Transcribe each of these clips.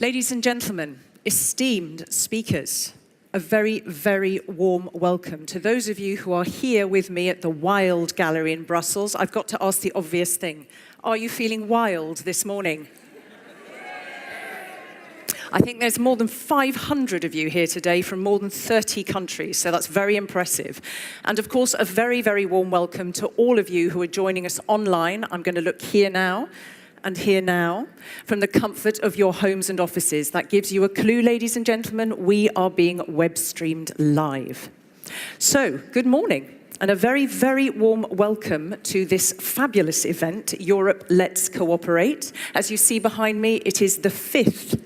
Ladies and gentlemen, esteemed speakers, a very, very warm welcome to those of you who are here with me at the Wild Gallery in Brussels. I've got to ask the obvious thing. Are you feeling wild this morning? I think there's more than 500 of you here today from more than 30 countries, so that's very impressive. And of course, a very, very warm welcome to all of you who are joining us online. I'm going to look here now and here now from the comfort of your homes and offices. That gives you a clue, ladies and gentlemen, we are being web streamed live. So, good morning. And a very, very warm welcome to this fabulous event, Europe Let's Cooperate. As you see behind me, it is the 5th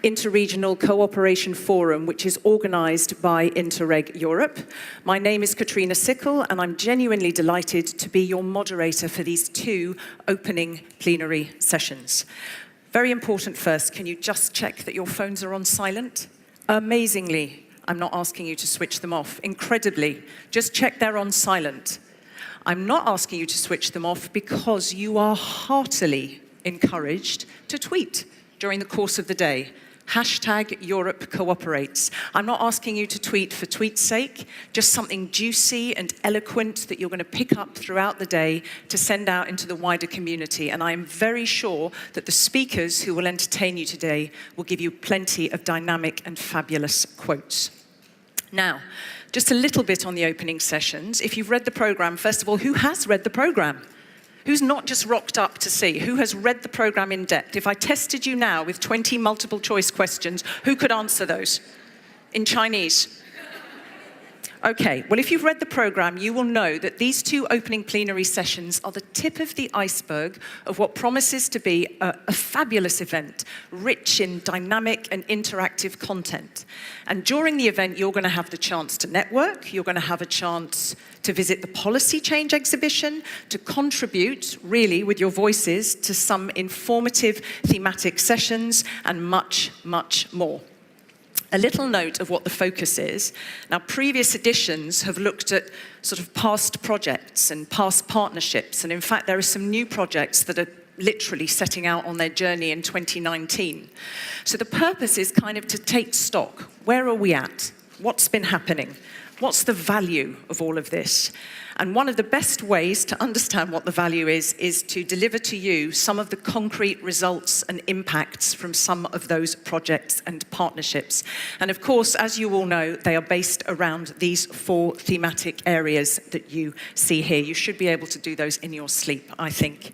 Interregional Cooperation Forum, which is organised by Interreg Europe. My name is Katrina Sickle, and I'm genuinely delighted to be your moderator for these two opening plenary sessions. Very important first, can you just check that your phones are on silent? Amazingly, I'm not asking you to switch them off. Incredibly, just check they're on silent. I'm not asking you to switch them off because you are heartily encouraged to tweet during the course of the day. #EuropeCooperates. I'm not asking you to tweet for tweet's sake, just something juicy and eloquent that you're going to pick up throughout the day to send out into the wider community. And I'm very sure that the speakers who will entertain you today will give you plenty of dynamic and fabulous quotes. Now, just a little bit on the opening sessions. If you've read the programme, first of all, who has read the programme? Who's not just rocked up to see? Who has read the programme in depth? If I tested you now with 20 multiple choice questions, who could answer those? In Chinese. Okay, well, if you've read the programme, you will know that these two opening plenary sessions are the tip of the iceberg of what promises to be a fabulous event, rich in dynamic and interactive content. And during the event, you're going to have the chance to network, you're going to have a chance to visit the policy change exhibition, to contribute, really, with your voices to some informative thematic sessions, and much, much more. A little note of what the focus is. Now, previous editions have looked at sort of past projects and past partnerships, and in fact, there are some new projects that are literally setting out on their journey in 2019. So the purpose is kind of to take stock. Where are we at? What's been happening? What's the value of all of this? And one of the best ways to understand what the value is to deliver to you some of the concrete results and impacts from some of those projects and partnerships. And of course, as you all know, they are based around these 4 thematic areas that you see here. You should be able to do those in your sleep, I think.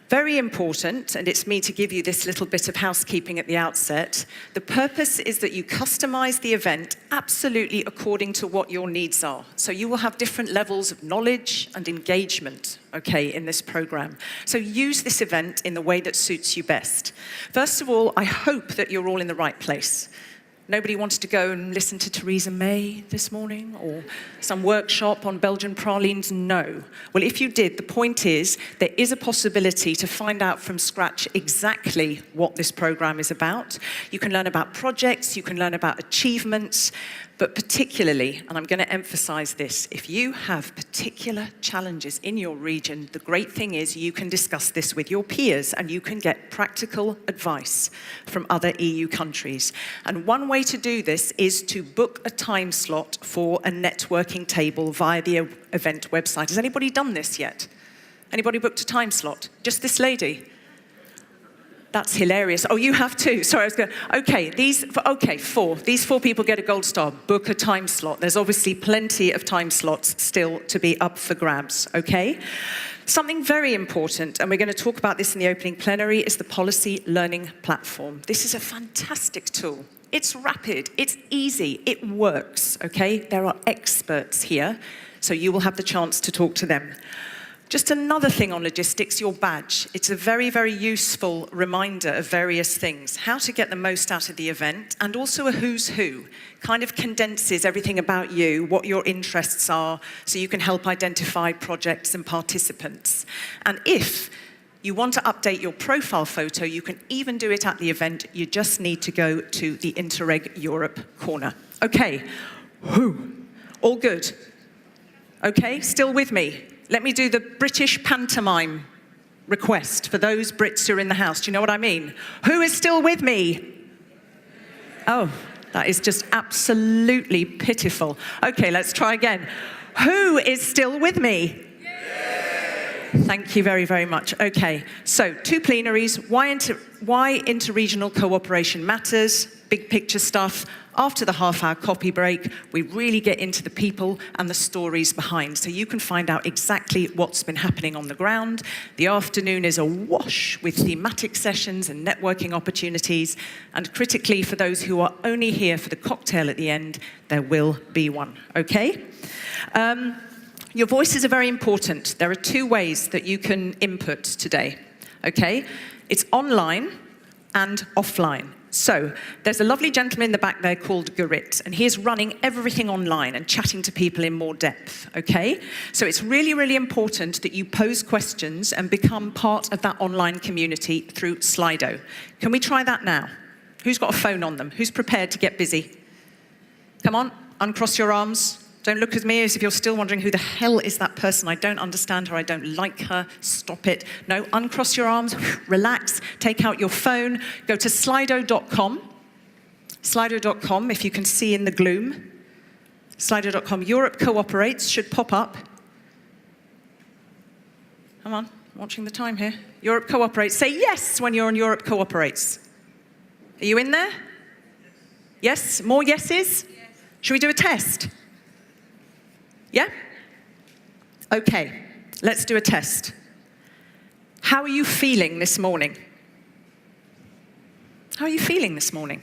Very important, and it's me to give you this little bit of housekeeping at the outset. The purpose is that you customize the event absolutely according to what your needs are. So you will have different levels of knowledge and engagement, okay, in this program. So use this event in the way that suits you best. First of all, I hope that you're all in the right place. Nobody wanted to go and listen to Theresa May this morning or some workshop on Belgian pralines? No. Well, if you did, the point is there is a possibility to find out from scratch exactly what this program is about. You can learn about projects, you can learn about achievements, but particularly, and I'm going to emphasize this, if you have particular challenges in your region, the great thing is you can discuss this with your peers and you can get practical advice from other EU countries. And one way to do this is to book a time slot for a networking table via the event website. Has anybody done this yet? Anybody booked a time slot? Just this lady? That's hilarious. Oh, you have too. Sorry, I was going. Okay, 4. These 4 people get a gold star. Book a time slot. There's obviously plenty of time slots still to be up for grabs. Okay. Something very important, and we're going to talk about this in the opening plenary, is the policy learning platform. This is a fantastic tool. It's rapid. It's easy. It works. Okay. There are experts here, so you will have the chance to talk to them. Just another thing on logistics, your badge. It's a very, very useful reminder of various things, how to get the most out of the event, and also a who's who. Kind of condenses everything about you, what your interests are, so you can help identify projects and participants. And if you want to update your profile photo, you can even do it at the event. You just need to go to the Interreg Europe corner. Okay, all good? Okay, still with me? Let me do the British pantomime request for those Brits who are in the house. Do you know what I mean? Who is still with me? Oh, that is just absolutely pitiful. Okay, let's try again. Who is still with me? Thank you very, very much. Okay, so 2 plenaries, why interregional cooperation matters, big picture stuff. After the half-hour copy break, we really get into the people and the stories behind, so you can find out exactly what's been happening on the ground. The afternoon is awash with thematic sessions and networking opportunities, and critically, for those who are only here for the cocktail at the end, there will be one, okay? Your voices are very important. There are 2 ways that you can input today, okay? It's online and offline. So there's a lovely gentleman in the back there called Gerrit, and he is running everything online and chatting to people in more depth, okay? So it's really, really important that you pose questions and become part of that online community through Slido. Can we try that now? Who's got a phone on them? Who's prepared to get busy? Come on, uncross your arms. Don't look at me as if you're still wondering who the hell is that person. I don't understand her, I don't like her, stop it. No, uncross your arms, relax, take out your phone, go to slido.com. Slido.com, if you can see in the gloom. Slido.com, Europe Cooperates should pop up. Come on, watching the time here. Europe Cooperates, say yes when you're on Europe Cooperates. Are you in there? Yes, more yeses? Yes. Should we do a test? Yeah? Okay, let's do a test. How are you feeling this morning? How are you feeling this morning?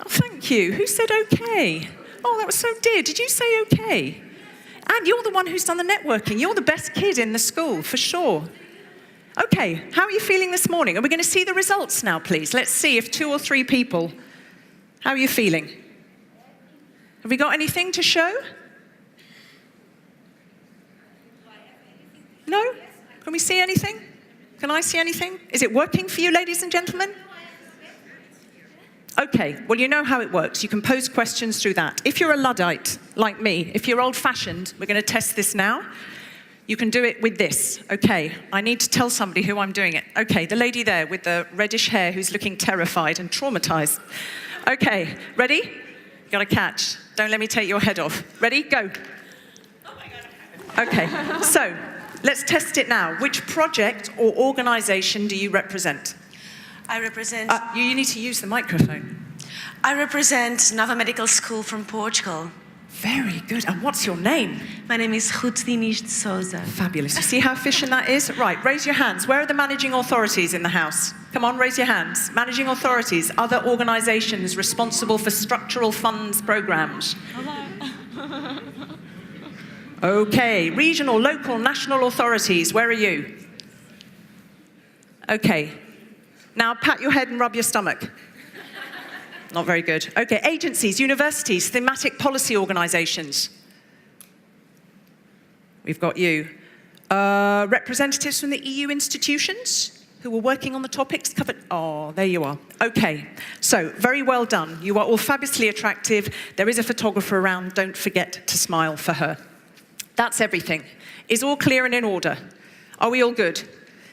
Oh, thank you. Who said okay? Oh, that was so dear. Did you say okay? And you're the one who's done the networking. You're the best kid in the school, for sure. Okay, how are you feeling this morning? Are we going to see the results now, please? Let's see if 2 or 3 people. How are you feeling? Have we got anything to show? No? Can we see anything? Can I see anything? Is it working for you, ladies and gentlemen? Okay, well, you know how it works. You can pose questions through that. If you're a Luddite, like me, if you're old-fashioned, we're going to test this now. You can do it with this. Okay, I need to tell somebody who I'm doing it. Okay, the lady there with the reddish hair who's looking terrified and traumatized. Okay, ready? You got to catch. Don't let me take your head off. Ready? Go. Oh my God. Okay, so let's test it now. Which project or organization do you represent? I represent... You need to use the microphone. I represent Nova Medical School from Portugal. Very good. And what's your name? My name is Ruth Diniz de Souza. Fabulous. You see how efficient that is? Right, raise your hands. Where are the managing authorities in the house? Come on, raise your hands. Managing authorities, other organizations responsible for structural funds programs. Hello. Okay, regional, local, national authorities, where are you? Okay. Now pat your head and rub your stomach. Not very good. Okay, agencies, universities, thematic policy organizations. We've got you. Representatives from the EU institutions who were working on the topics covered. Oh, there you are. Okay, so very well done. You are all fabulously attractive. There is a photographer around. Don't forget to smile for her. That's everything. Is all clear and in order? Are we all good?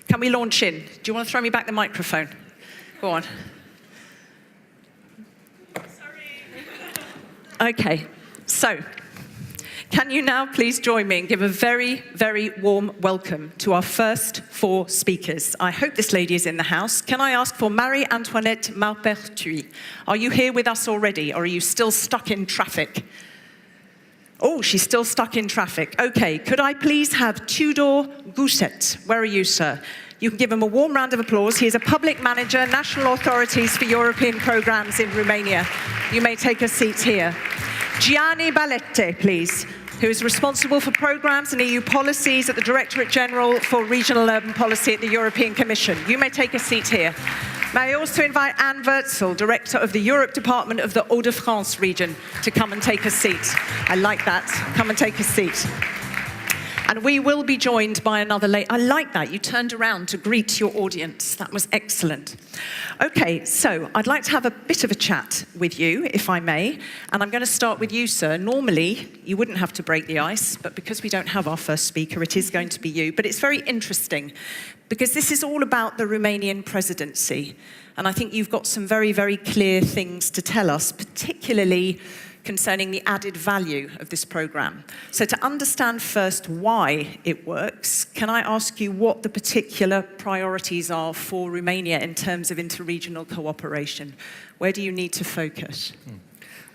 Can we launch in? Do you want to throw me back the microphone? Go on. Okay, so can you now please join me and give a very, very warm welcome to our first 4 speakers. I hope this lady is in the house. Can I ask for Marie-Antoinette Maupertuis? Are you here with us already, or are you still stuck in traffic? Oh, she's still stuck in traffic. Okay, could I please have Tudor Gousset? Where are you, sir? You can give him a warm round of applause. He is a public manager, national authorities for European programs in Romania. You may take a seat here. Gianni Ballette, please, who is responsible for programs and EU policies at the Directorate General for Regional Urban Policy at the European Commission. You may take a seat here. May I also invite Anne Wurzel, Director of the Europe Department of the Hauts-de-France region, to come and take a seat. I like that. Come and take a seat. And we will be joined by another lady. I like that. You turned around to greet your audience. That was excellent. Okay, so I'd like to have a bit of a chat with you, if I may. And I'm going to start with you, sir. Normally, you wouldn't have to break the ice, but because we don't have our first speaker, it is going to be you. But it's very interesting, because this is all about the Romanian presidency. And I think you've got some very, very clear things to tell us, particularly concerning the added value of this programme. So to understand first why it works, can I ask you what the particular priorities are for Romania in terms of interregional cooperation? Where do you need to focus?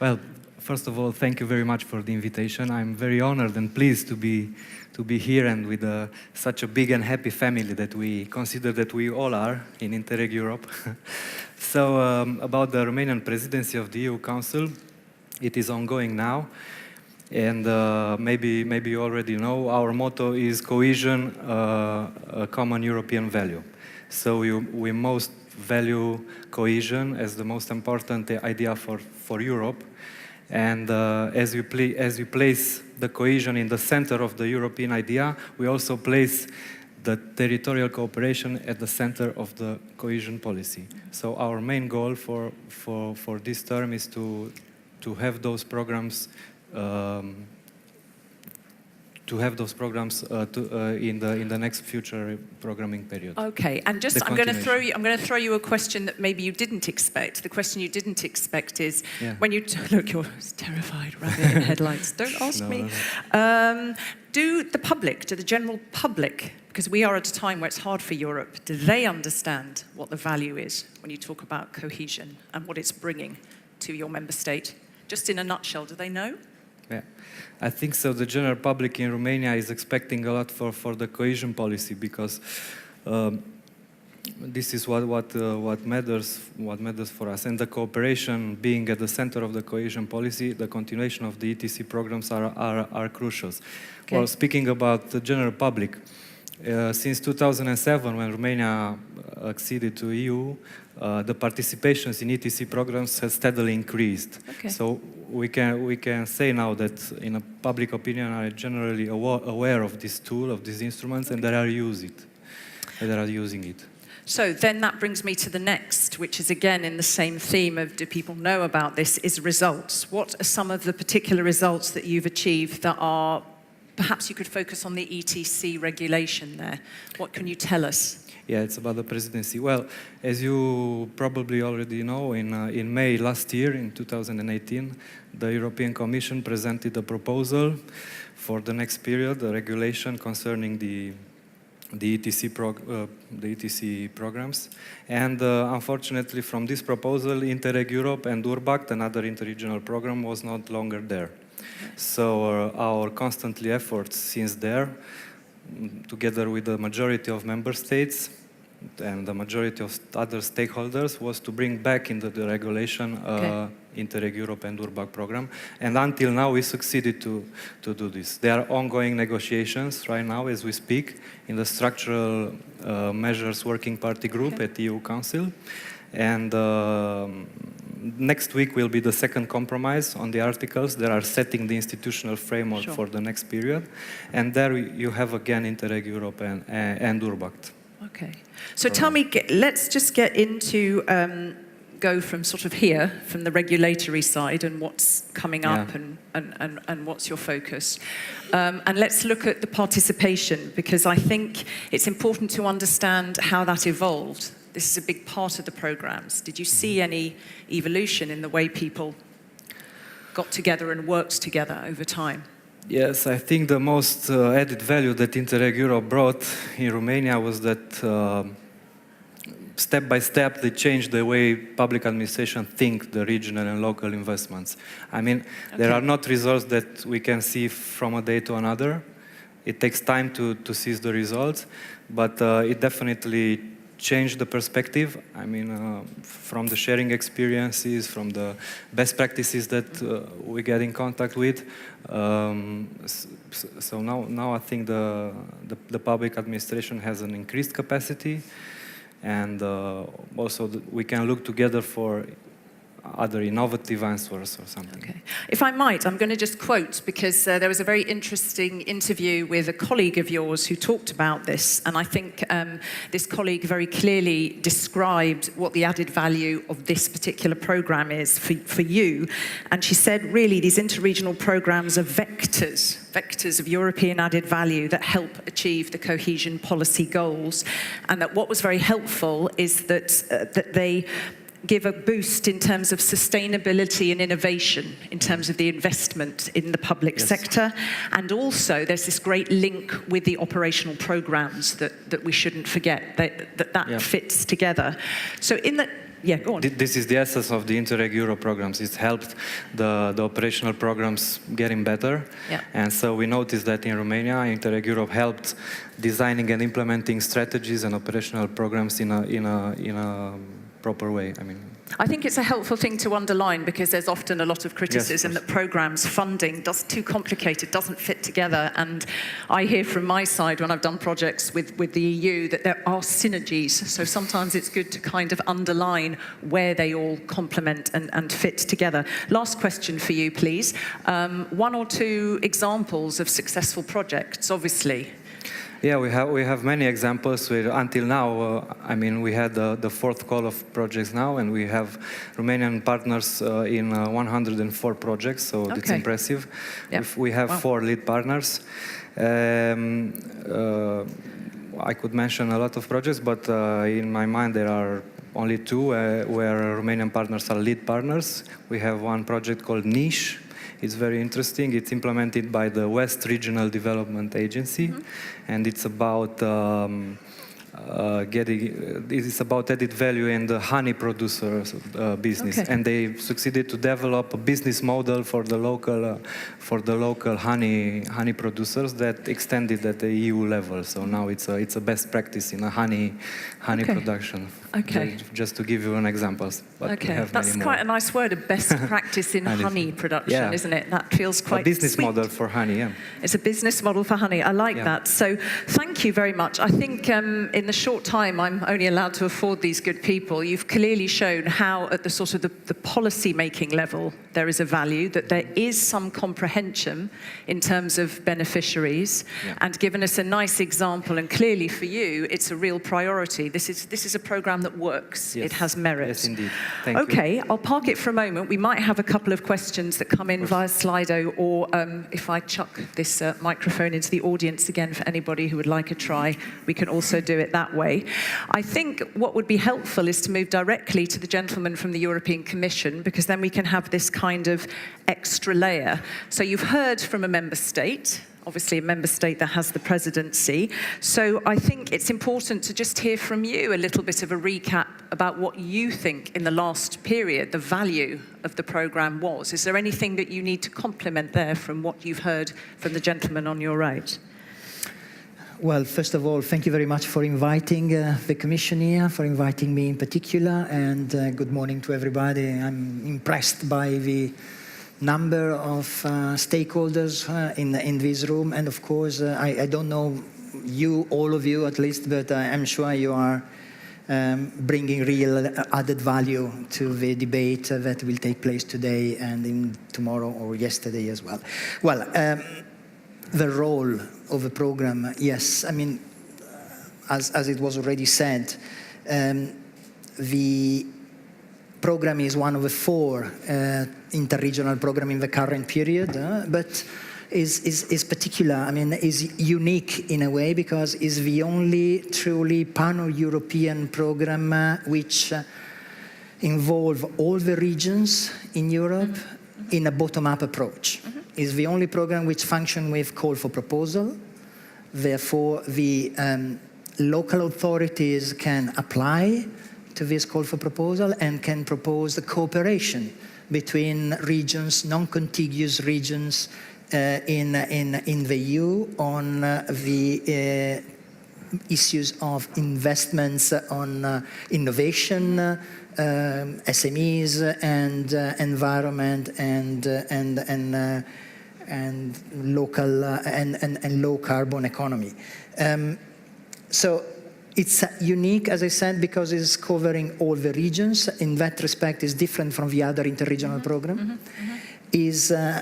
Well, first of all, thank you very much for the invitation. I'm very honored and pleased to be here and with such a big and happy family that we consider that we all are in Interreg Europe. So about the Romanian presidency of the EU Council, it is ongoing now, and maybe you already know, our motto is cohesion, a common European value. So we most value cohesion as the most important idea for Europe, and as we place the cohesion in the center of the European idea, we also place the territorial cooperation at the center of the cohesion policy. So our main goal for this term is to have those programs in the next future programming period. Okay, and just I'm going to throw you a question that maybe you didn't expect. The question you didn't expect is when you look, you're terrified, rabbit in headlights. Don't ask me. No. Do the general public, because we are at a time where it's hard for Europe, do they understand what the value is when you talk about cohesion and what it's bringing to your member state? Just in a nutshell, do they know? Yeah, I think so. The general public in Romania is expecting a lot for the cohesion policy, because this is what matters for us. And the cooperation being at the center of the cohesion policy, the continuation of the ETC programs are crucial. Okay. Well, speaking about the general public, since 2007, when Romania acceded to EU, the participations in ETC programs has steadily increased. Okay. So we can say now that in a public opinion are generally aware of this tool, of these instruments, and that are using it. So then that brings me to the next, which is again in the same theme of do people know about this, is results. What are some of the particular results that you've achieved that are, perhaps you could focus on the ETC regulation there. What can you tell us? Yeah, it's about the presidency. Well, as you probably already know, in May last year, in 2018, the European Commission presented a proposal for the next period, a regulation concerning the ETC programs. And unfortunately, from this proposal, Interreg Europe and Urbact, another interregional program, was not longer there. So our constantly efforts since there, together with the majority of member states and the majority of other stakeholders, was to bring back into the regulation Interreg Europe and Urbac program. And until now, we succeeded to do this. There are ongoing negotiations right now as we speak in the Structural Measures Working Party Group at the EU Council. And next week will be the second compromise on the articles that are setting the institutional framework for the next period. And there you have again Interreg Europe and Urbact. Okay. So tell me, let's just get into, go from sort of here, from the regulatory side and what's coming up and what's your focus. And let's look at the participation, because I think it's important to understand how that evolved. This is a big part of the programs. Did you see any evolution in the way people got together and worked together over time? Yes, I think the most added value that Interreg Europe brought in Romania was that step by step they changed the way public administration think the regional and local investments. I mean, there are not results that we can see from a day to another. It takes time to seize the results, but it definitely changed the perspective. I mean, from the sharing experiences, from the best practices that we get in contact with. So now I think the public administration has an increased capacity, and also we can look together for other innovative answers or something. Okay. If I might, I'm going to just quote, because there was a very interesting interview with a colleague of yours who talked about this, and I think this colleague very clearly described what the added value of this particular programme is for you. And she said, really, these interregional programmes are vectors of European added value that help achieve the cohesion policy goals, and that what was very helpful is that they give a boost in terms of sustainability and innovation, in terms of the investment in the public sector. And also there's this great link with the operational programs that we shouldn't forget, that fits together. So in that, go on. This is the essence of the Interreg Euro programs. It's helped the operational programs getting better. Yeah. And so we noticed that in Romania, Interreg Europe helped designing and implementing strategies and operational programs in a proper way. I think it's a helpful thing to underline, because there's often a lot of criticism that programs funding does too complicated, doesn't fit together. And I hear from my side when I've done projects with the EU that there are synergies. So sometimes it's good to kind of underline where they all complement and fit together. Last question for you, please. One or two examples of successful projects, obviously. Yeah, we have many examples. Until now, we had the fourth call of projects now, and we have Romanian partners in 104 projects, so it's impressive. Yep. We have 4 lead partners. I could mention a lot of projects, but in my mind there are only 2 where Romanian partners are lead partners. We have one project called Niche. It's very interesting. It's implemented by the West Regional Development Agency, and it's about it's about added value in the honey producers business, and they succeeded to develop a business model for the local honey producers that extended at the EU level. So now it's a best practice in a honey production. Okay. Just to give you an example. But we have that's many quite more. a nice word, a best practice in honey production, isn't it? That feels quite a business sweet. model for honey. Yeah. It's a business model for honey. I like that. So thank you very much. I think in the short time I'm only allowed to afford these good people, you've clearly shown how at the sort of the policy making level there is a value, that there is some comprehension in terms of beneficiaries, and given us a nice example, and clearly for you it's a real priority. This is a programme that works. It has merit. Yes, indeed. Thank you. Okay, I'll park it for a moment. We might have a couple of questions that come in via Slido, or if I chuck this microphone into the audience again for anybody who would like a try, we can also do it that way. I think what would be helpful is to move directly to the gentleman from the European Commission, because then we can have this kind of extra layer. So you've heard from a member state, obviously a member state that has the presidency. So I think it's important to just hear from you a little bit of a recap about what you think in the last period the value of the programme was. Is there anything that you need to complement there from what you've heard from the gentleman on your right? Well, first of all, thank you very much for inviting the Commission here, for inviting me in particular, and good morning to everybody. I'm impressed by the number of stakeholders in this room, and of course, I don't know you, all of you at least, but I'm sure you are bringing real added value to the debate that will take place today and tomorrow or yesterday as well. Well, the role of the program, yes, as it was already said, the program is one of the 4 interregional programs in the current period, but is particular, is unique in a way, because it's the only truly pan-European program which involves all the regions in Europe in a bottom-up approach. It's the only program which functions with call for proposal. Therefore, the local authorities can apply to this call for proposal and can propose the cooperation between regions, non-contiguous regions in the EU on the issues of investments on innovation, SMEs, and environment, and local and low carbon economy. So It's unique, as I said, because it's covering all the regions. In that respect, it's different from the other interregional program.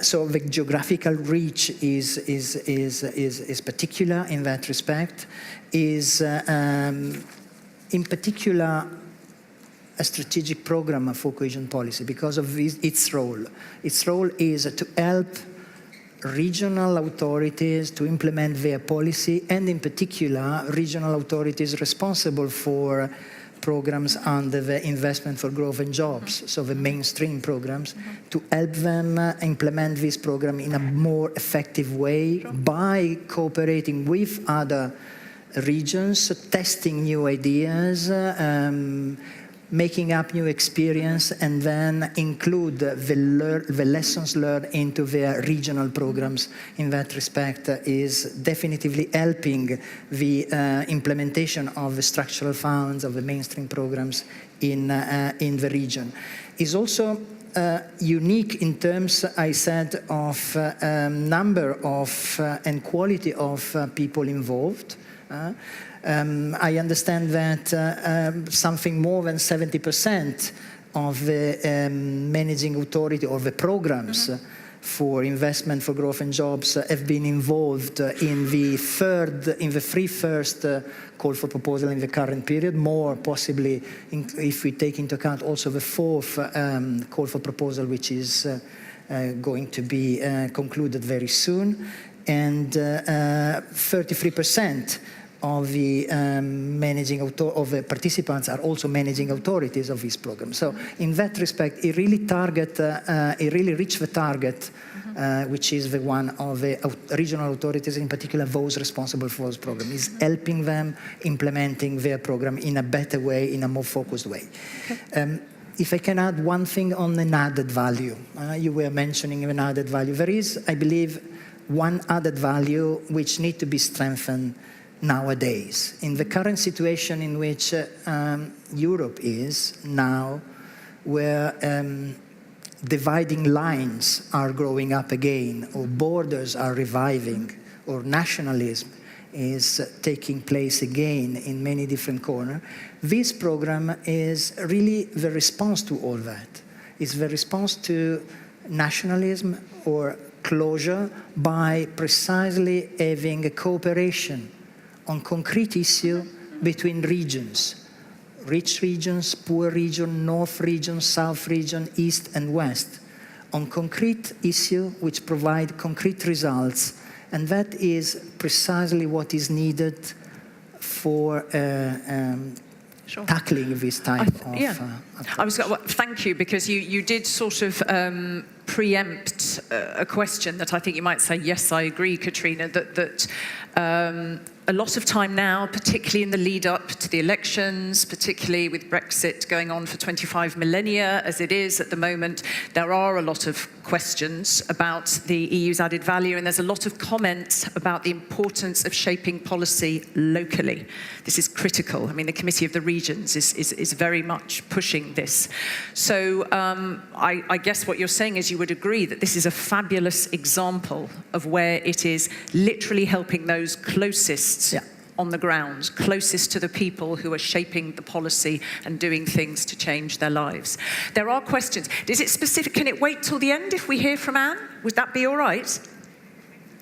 So the geographical reach is particular in that respect. In particular, a strategic program for cohesion policy because of its role. Its role is to help regional authorities to implement their policy, and in particular, regional authorities responsible for programs under the Investment for Growth and Jobs, so the mainstream programs, to help them implement this program in a more effective way by cooperating with other regions, testing new ideas, making up new experience, and then include the lessons learned into their regional programs. In that respect, is definitively helping the implementation of the structural funds, of the mainstream programs in the region. Is also unique in terms, I said, of number of and quality of people involved. I understand that something more than 70% of the managing authority or the programs for investment for growth and jobs have been involved in the three first call for proposal in the current period, more possibly if we take into account also the fourth call for proposal, which is going to be concluded very soon, and 33% of the participants are also managing authorities of this program. So in that respect, it really reached the target, which is the one of the regional authorities, in particular those responsible for this program, is helping them implementing their program in a better way, in a more focused way. Okay. If I can add one thing on an added value, you were mentioning an added value. There is, I believe, one added value which needs to be strengthened nowadays. In the current situation in which Europe is now, where dividing lines are growing up again, or borders are reviving, or nationalism is taking place again in many different corners, this program is really the response to all that. It's the response to nationalism or closure by precisely having a cooperation on concrete issue between regions, rich regions, poor region, north region, south region, east and west, on concrete issue which provide concrete results, and that is precisely what is needed for tackling this type of approach. Thank you, because you did sort of preempt a question that I think you might say, yes, I agree, Katrina, that a lot of time now, particularly in the lead up to the elections, particularly with Brexit going on for 25 millennia as it is at the moment, there are a lot of questions about the EU's added value, and there's a lot of comments about the importance of shaping policy locally. This is critical. I mean, the Committee of the Regions is very much pushing this. So I guess what you're saying is you would agree that this is a fabulous example of where it is literally helping those closest on the ground, closest to the people who are shaping the policy and doing things to change their lives. There are questions. Is it specific? Can it wait till the end if we hear from Anne? Would that be all right?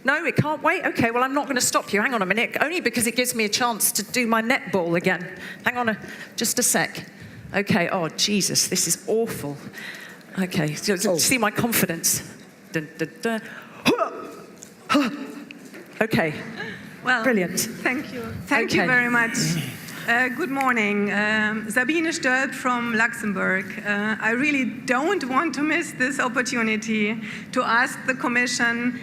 No, it can't wait? Okay, well, I'm not going to stop you. Hang on a minute, only because it gives me a chance to do my netball again. Hang on just a sec. Okay, oh, Jesus, this is awful. Okay, so see my confidence. Dun, dun, dun. Okay. Well, brilliant. Thank you. Thank you very much. Good morning. Sabine Stölp from Luxembourg. I really don't want to miss this opportunity to ask the Commission,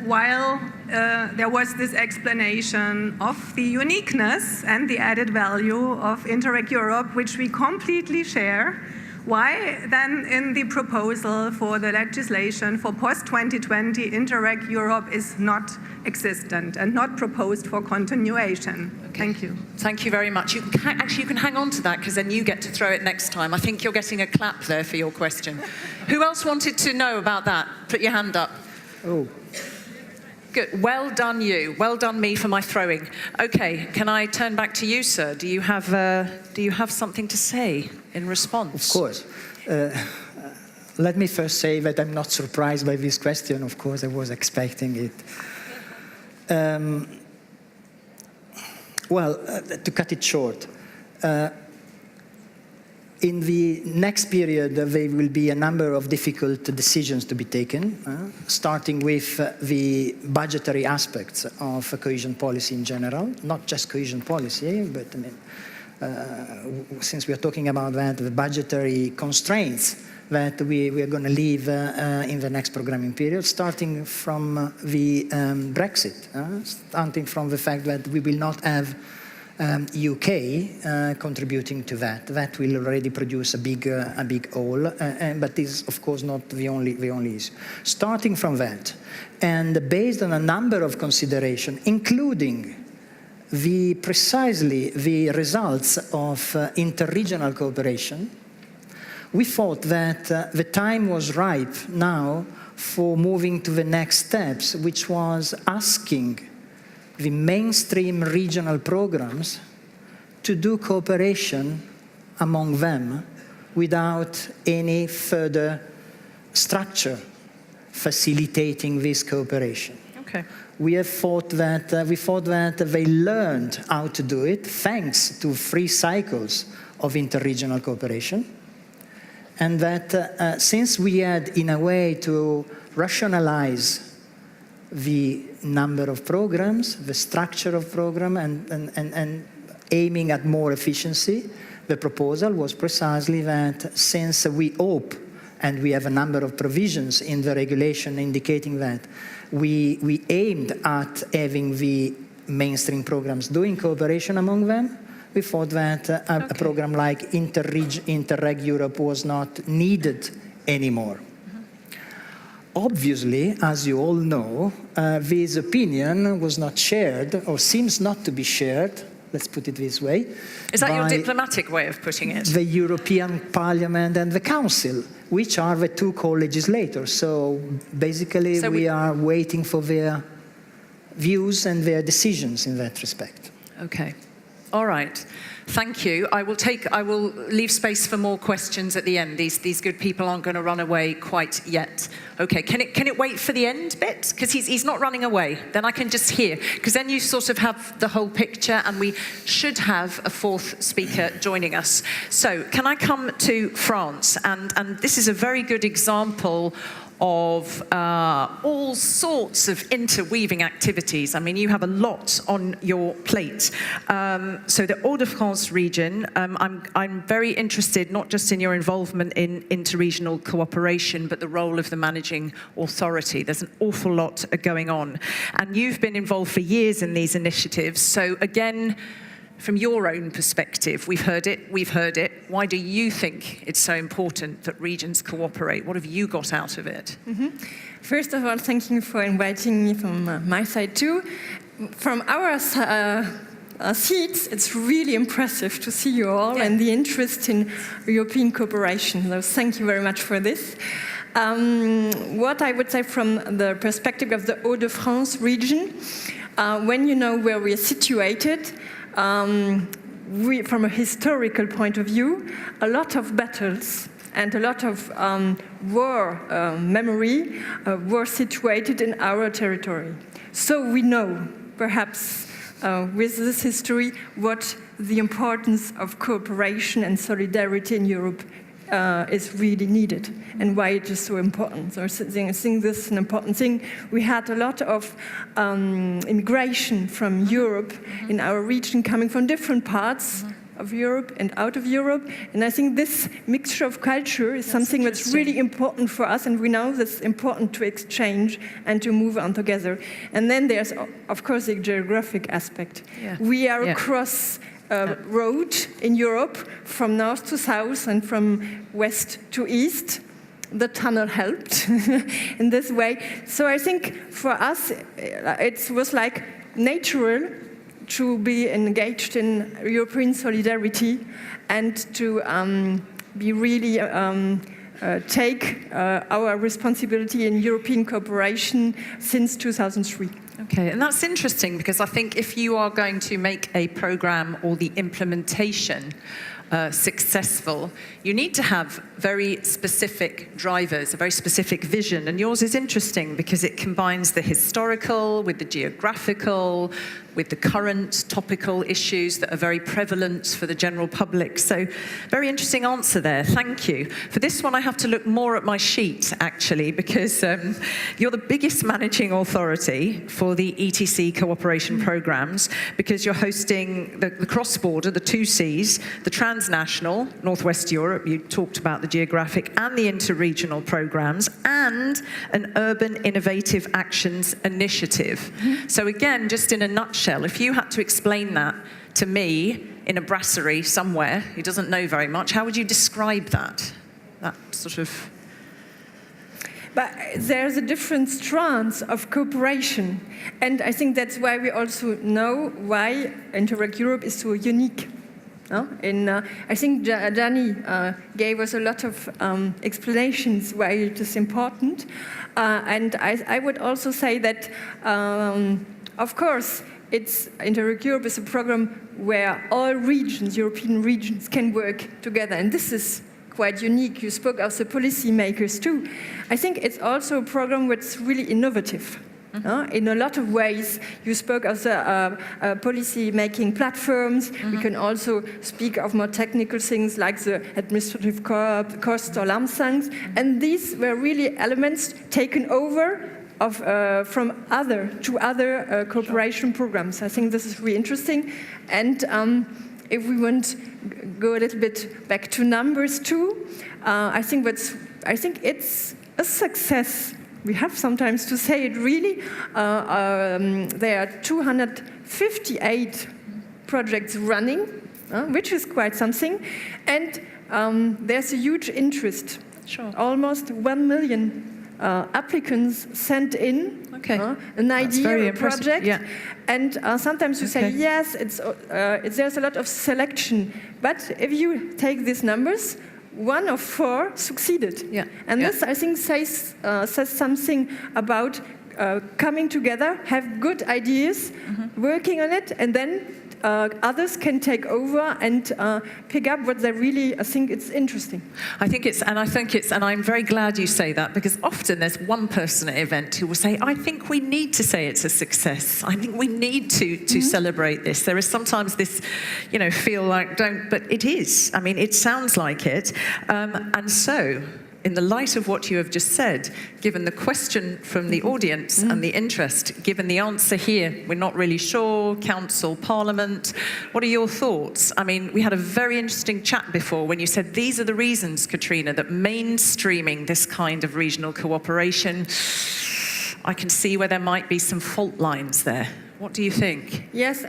while there was this explanation of the uniqueness and the added value of Interreg Europe, which we completely share, why then in the proposal for the legislation for post-2020, Interreg Europe is not existent and not proposed for continuation? Okay. Thank you. Thank you very much. You can hang on to that, because then you get to throw it next time. I think you're getting a clap there for your question. Who else wanted to know about that? Put your hand up. Oh. Good. Well done, you. Well done, me, for my throwing. Okay, can I turn back to you, sir? Do you have something to say in response? Of course. Let me first say that I'm not surprised by this question. Of course, I was expecting it. To cut it short, in the next period, there will be a number of difficult decisions to be taken, starting with the budgetary aspects of cohesion policy in general, not just cohesion policy, but I mean, since we are talking about that, the budgetary constraints that we are going to leave in the next programming period, starting from the Brexit, starting from the fact that we will not have UK contributing to that. That will already produce a big hole, but is of course not the only issue. Starting from that, and based on a number of considerations, including precisely the results of interregional cooperation, we thought that the time was ripe now for moving to the next steps, which was asking the mainstream regional programs to do cooperation among them without any further structure facilitating this cooperation. Okay. We thought that they learned how to do it thanks to 3 cycles of interregional cooperation, and that since we had, in a way, to rationalize the number of programs, the structure of program, and aiming at more efficiency, the proposal was precisely that since we hope, and we have a number of provisions in the regulation indicating that, we aimed at having the mainstream programs doing cooperation among them, we thought that a program like Interreg Europe was not needed anymore. Obviously, as you all know, this opinion was not shared, or seems not to be shared, let's put it this way. Is that your diplomatic way of putting it? The European Parliament and the Council, which are the 2 co-legislators. So basically, we are waiting for their views and their decisions in that respect. Okay. All right. Thank you. I will leave space for more questions at the end. These good people aren't going to run away quite yet. Okay. Can it wait for the end bit? Because he's not running away. Then I can just hear. Because then you sort of have the whole picture, and we should have a 4th speaker joining us. So can I come to France? And this is a very good example of all sorts of interweaving activities. I mean, you have a lot on your plate. So the Hauts-de-France region, I'm very interested not just in your involvement in interregional cooperation, but the role of the managing authority. There's an awful lot going on. And you've been involved for years in these initiatives. So again, from your own perspective, we've heard it. Why do you think it's so important that regions cooperate? What have you got out of it? First of all, thank you for inviting me from my side too. From our seats, it's really impressive to see you all and the interest in European cooperation. So thank you very much for this. What I would say from the perspective of the Hauts-de-France region, when you know where we are situated, from a historical point of view, a lot of battles and a lot of war memory were situated in our territory. So we know, perhaps, with this history, what the importance of cooperation and solidarity in Europe is really needed, and why it is so important. So I think this is an important thing. We had a lot of immigration from Europe in our region, coming from different parts of Europe and out of Europe. And I think this mixture of culture is something that's really important for us, and we know that's important to exchange and to move on together. And then there's, of course, the geographic aspect. We are across road in Europe from north to south and from west to east. The tunnel helped in this way. So I think for us, it was like natural to be engaged in European solidarity and to be really take our responsibility in European cooperation since 2003. Okay, and that's interesting because I think if you are going to make a program or the implementation successful, you need to have very specific drivers, a very specific vision. And yours is interesting because it combines the historical with the geographical, with the current topical issues that are very prevalent for the general public. So very interesting answer there, thank you. For this one, I have to look more at my sheet, actually, because you're the biggest managing authority for the ETC cooperation programs, because you're hosting the cross-border, the 2 Cs, the transnational, Northwest Europe, you talked about the geographic, and the interregional programs, and an urban innovative actions initiative. So again, just in a nutshell, if you had to explain that to me in a brasserie somewhere who doesn't know very much, how would you describe that? That sort of... But there's a different strands of cooperation. And I think that's why we also know why Interreg Europe is so unique. I think Gianni gave us a lot of explanations why it is important. And I would also say that, of course, Interreg Europe is a program where all regions, European regions, can work together. And this is quite unique. You spoke of the policymakers too. I think it's also a program that's really innovative. In a lot of ways, you spoke of the policy-making platforms. We can also speak of more technical things like the administrative cost or lump sums. And these were really elements taken over from other cooperation programs. I think this is really interesting. And if we want to go a little bit back to numbers too, I think it's a success. We have sometimes to say it really. There are 258 projects running, which is quite something. And there's a huge interest. Sure. Almost 1 million applicants sent in an idea, a project. Yeah. And sometimes you say, yes, there's a lot of selection. But if you take these numbers, 1 of 4 succeeded. Yeah. And this, I think, says something about coming together, have good ideas, working on it, and then others can take over and pick up what they really think it's interesting. And I'm very glad you say that, because often there's one person at an event who will say, I think we need to say it's a success. I think we need to celebrate this. There is sometimes this, feel like but it is. I mean, it sounds like it. And so, in the light of what you have just said, given the question from the audience and the interest, given the answer here, we're not really sure, Council, Parliament, what are your thoughts? I mean, we had a very interesting chat before when you said these are the reasons, Katrina, that mainstreaming this kind of regional cooperation, I can see where there might be some fault lines there. What do you think? Yes,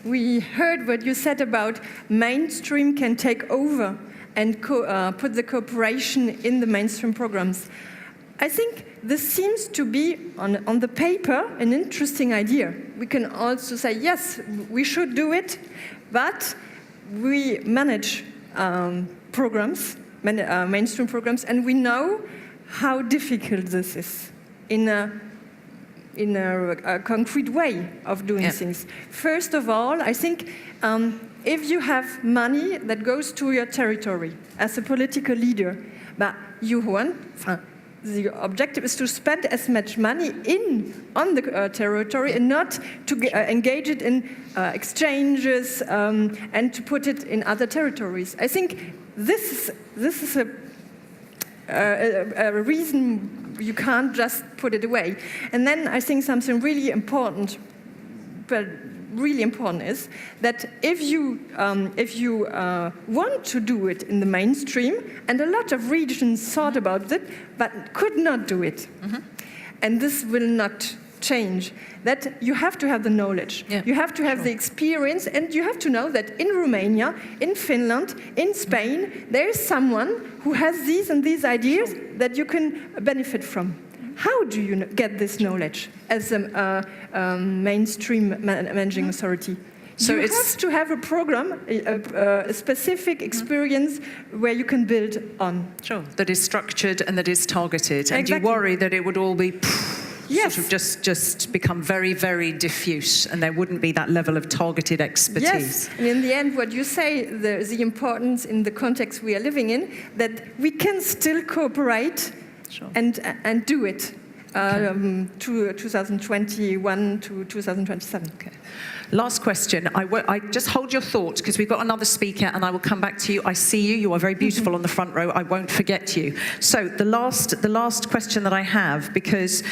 we heard what you said about mainstream can take over and put the cooperation in the mainstream programs. I think this seems to be, on the paper, an interesting idea. We can also say, yes, we should do it, but we manage programs, mainstream programs, and we know how difficult this is in a concrete way of doing things. First of all, I think if you have money that goes to your territory as a political leader, but you want, the objective is to spend as much money on the territory and not to engage it in exchanges and to put it in other territories. I think this is a reason you can't just put it away. And then I think something really important, but really important is that if you want to do it in the mainstream, and a lot of regions thought about it, but could not do it, and this will not change, that you have to have the knowledge, you have to have the experience, and you have to know that in Romania, in Finland, in Spain, there is someone who has these and these ideas that you can benefit from. How do you get this knowledge as a mainstream managing authority? So you have to have a program, a specific experience where you can build on. Sure, that is structured and that is targeted. And Exactly. you worry that it would all be Yes. sort of just become very, very diffuse, and there wouldn't be that level of targeted expertise. Yes, and in the end, what you say, the importance in the context we are living in, that we can still cooperate and do it to 2021 to 2027. Okay. Last question. I just hold your thought, because we've got another speaker, and I will come back to you. I see you. You are very beautiful on the front row. I won't forget you. So the last question that I have, because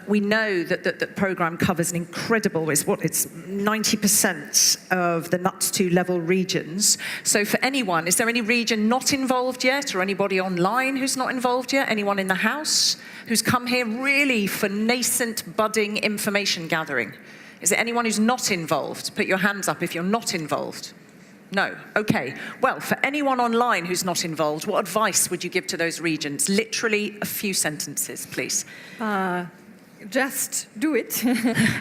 we know that the program covers an incredible, it's 90% of the NUTS 2 level regions. So for anyone, is there any region not involved yet, or anybody online who's not involved yet? Anyone in the house who's come here really for nascent, budding information gathering? Is there anyone who's not involved? Put your hands up if you're not involved. No? Okay. Well, for anyone online who's not involved, what advice would you give to those regions? Literally a few sentences, please. Just do it.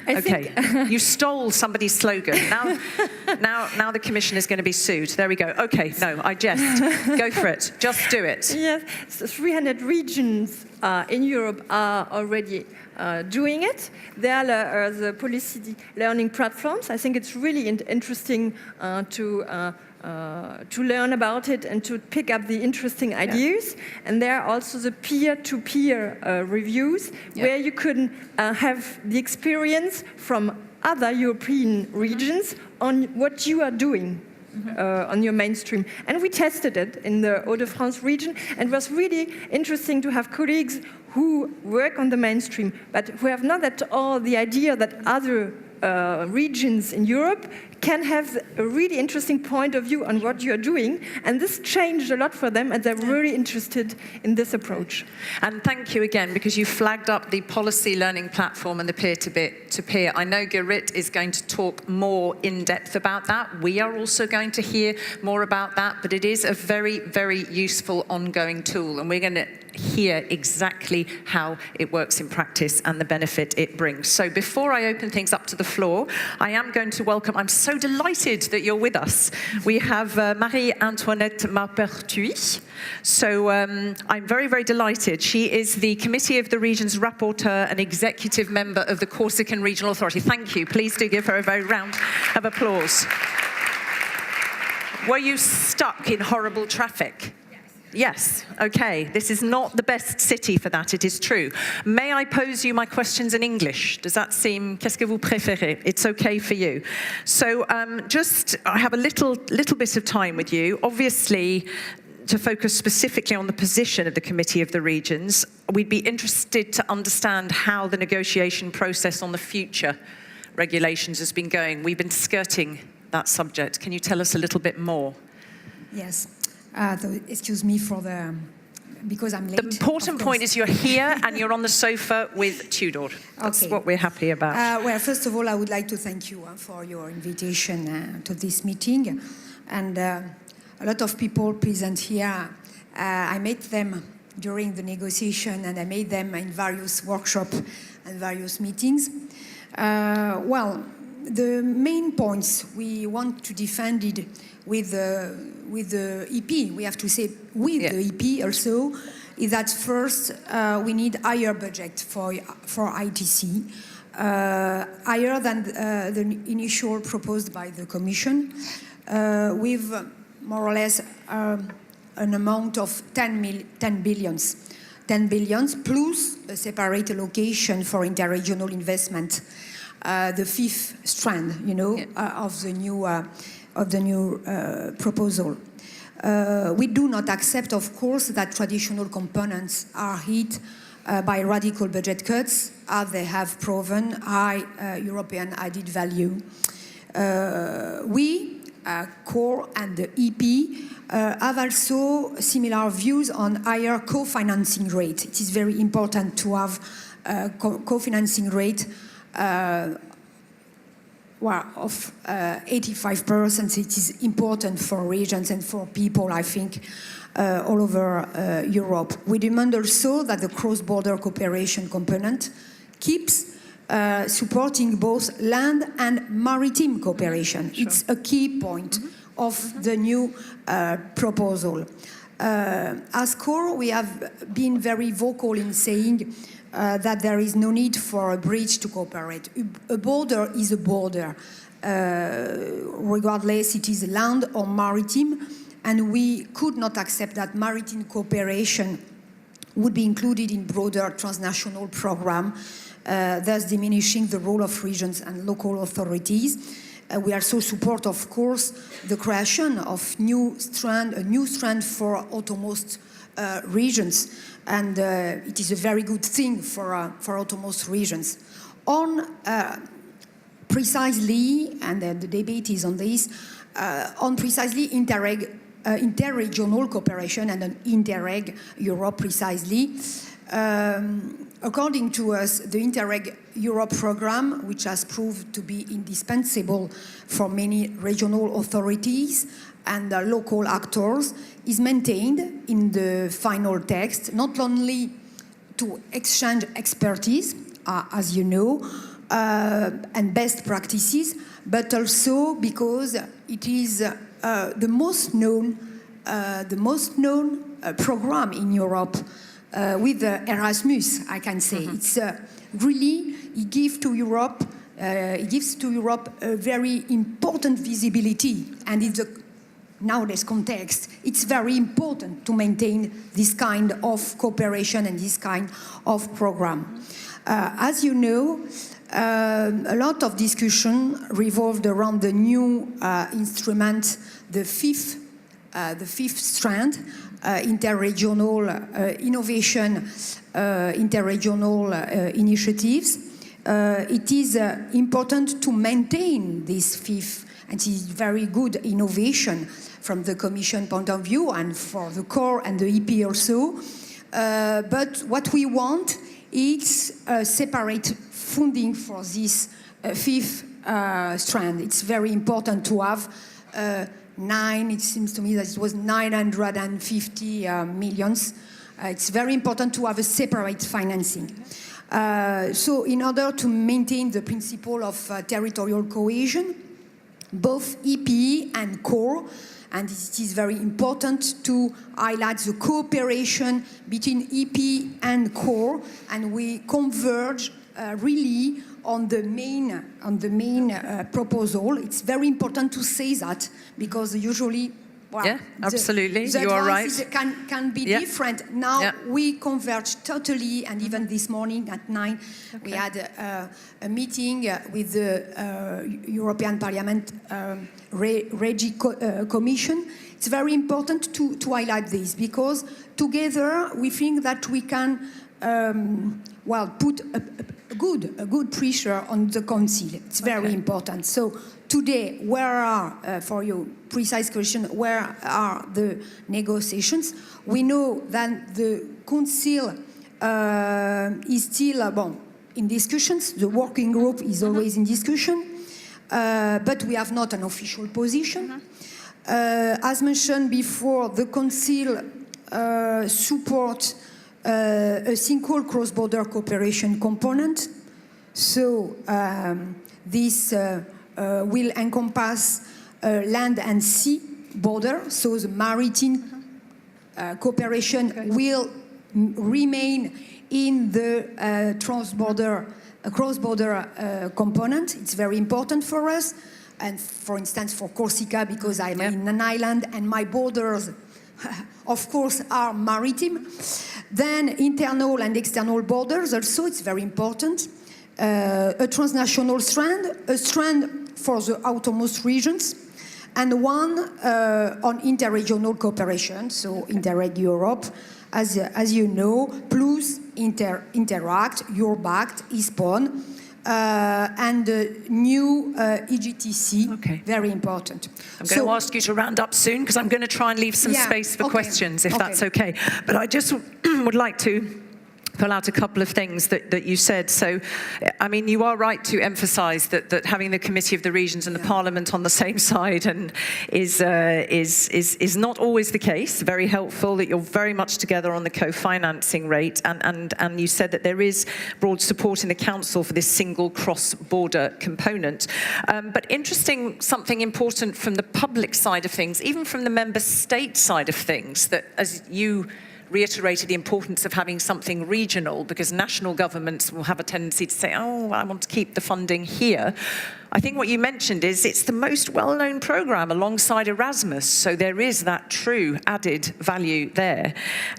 Okay. You stole somebody's slogan. Now the Commission is going to be sued. There we go. Okay. No, I jest. Go for it. Just do it. Yes. So 300 regions in Europe are already doing it. They are the policy learning platforms. I think it's really interesting to learn about it and to pick up the interesting ideas. And there are also the peer-to-peer reviews, where you can have the experience from other European regions on what you are doing. On your mainstream. And we tested it in the Hauts-de-France region, and it was really interesting to have colleagues who work on the mainstream, but who have not at all the idea that other regions in Europe can have a really interesting point of view on what you're doing, and this changed a lot for them, and they're really interested in this approach. And thank you again, because you flagged up the policy learning platform and the peer-to-peer. I know Gerrit is going to talk more in depth about that. We are also going to hear more about that, but it is a very, very useful ongoing tool, and we're going to hear exactly how it works in practice and the benefit it brings. So before I open things up to the floor, I am going to welcome, I'm so delighted that you're with us. We have Marie-Antoinette Maupertuis. So I'm very, very delighted. She is the Committee of the Regions Rapporteur and Executive Member of the Corsican Regional Authority. Thank you. Please do give her a very round of applause. Were you stuck in horrible traffic? Yes, okay. This is not the best city for that, it is true. May I pose you my questions in English? Does that seem, qu'est-ce que vous préférez? It's okay for you. So I have a little bit of time with you. Obviously, to focus specifically on the position of the Committee of the Regions, we'd be interested to understand how the negotiation process on the future regulations has been going. We've been skirting that subject. Can you tell us a little bit more? Yes. Excuse me for because I'm late. The important point is you're here and you're on the sofa with Tudor. That's what we're happy about. Well, first of all, I would like to thank you for your invitation to this meeting. And a lot of people present here, I met them during the negotiation, and I met them in various workshops and various meetings. Well, the main points we want to defend it with the EP, we have to say with the EP also, is that first we need higher budget for ITC, higher than the initial proposed by the Commission, with more or less an amount of 10 billions plus a separate allocation for interregional investment, the fifth strand, of the new proposal. We do not accept, of course, that traditional components are hit by radical budget cuts, as they have proven high European added value. We, CORE and the EP, have also similar views on higher co-financing rate. It is very important to have co-financing rate of 85%. It is important for regions and for people, I think, all over Europe. We demand also that the cross-border cooperation component keeps supporting both land and maritime cooperation. Sure. It's a key point of the new proposal. As core, we have been very vocal in saying that there is no need for a bridge to cooperate. A border is a border, regardless it is land or maritime, and we could not accept that maritime cooperation would be included in broader transnational program, thus diminishing the role of regions and local authorities. We also support, of course, the creation of a new strand for outermost regions, and it is a very good thing for outermost regions. On precisely, and the debate is on this, on precisely interregional cooperation and an Interreg Europe precisely. According to us, the Interreg Europe program, which has proved to be indispensable for many regional authorities and local actors, is maintained in the final text, not only to exchange expertise, as you know, and best practices, but also because it is the most known program in Europe. With Erasmus, I can say. It's really, it gives to Europe a very important visibility, and in the nowadays context, it's very important to maintain this kind of cooperation and this kind of program. As you know, a lot of discussion revolved around the new instrument, the fifth strand, interregional innovation, interregional initiatives. It is important to maintain this fifth, and it is very good innovation from the Commission point of view and for the core and the EP also. But what we want is separate funding for this fifth strand. It's very important to have it seems to me that it was 950 millions. It's very important to have a separate financing. So in order to maintain the principle of territorial cohesion, both EP and core, and it is very important to highlight the cooperation between EP and core, and we converge really on the main proposal. It's very important to say that, because usually, well, yeah, absolutely, the you are right. Can be different. Now we converge totally, and even this morning at 9, we had a meeting with the European Parliament Regi Commission. It's very important to highlight this, because together we think that we can put a good pressure on the Council. It's very important. So today, where are, for your precise question, where are the negotiations? We know that the Council is still in discussions. The working group is always in discussion, but we have not an official position. As mentioned before, the Council supports a single cross-border cooperation component. So this will encompass land and sea border. So the maritime cooperation will remain in the cross-border component. It's very important for us. And for instance, for Corsica, because I'm in an island and my borders, of course, are maritime. Then internal and external borders also, it's very important. A transnational strand, a strand for the outermost regions, and one on interregional cooperation, so Interreg Europe, as you know, plus Interact, Europact, ISPON, and the new EGTC, very important. I'm going to ask you to round up soon, because I'm going to try and leave some space for questions, if that's okay. But I just would like to pull out a couple of things that you said. So, I mean, you are right to emphasise that having the Committee of the Regions and the Parliament on the same side and is not always the case. Very helpful that you're very much together on the co-financing rate, and you said that there is broad support in the Council for this single cross-border component. But interesting, something important from the public side of things, even from the member state side of things, that as you reiterated the importance of having something regional, because national governments will have a tendency to say, oh, I want to keep the funding here. I think what you mentioned is it's the most well-known programme alongside Erasmus, so there is that true added value there.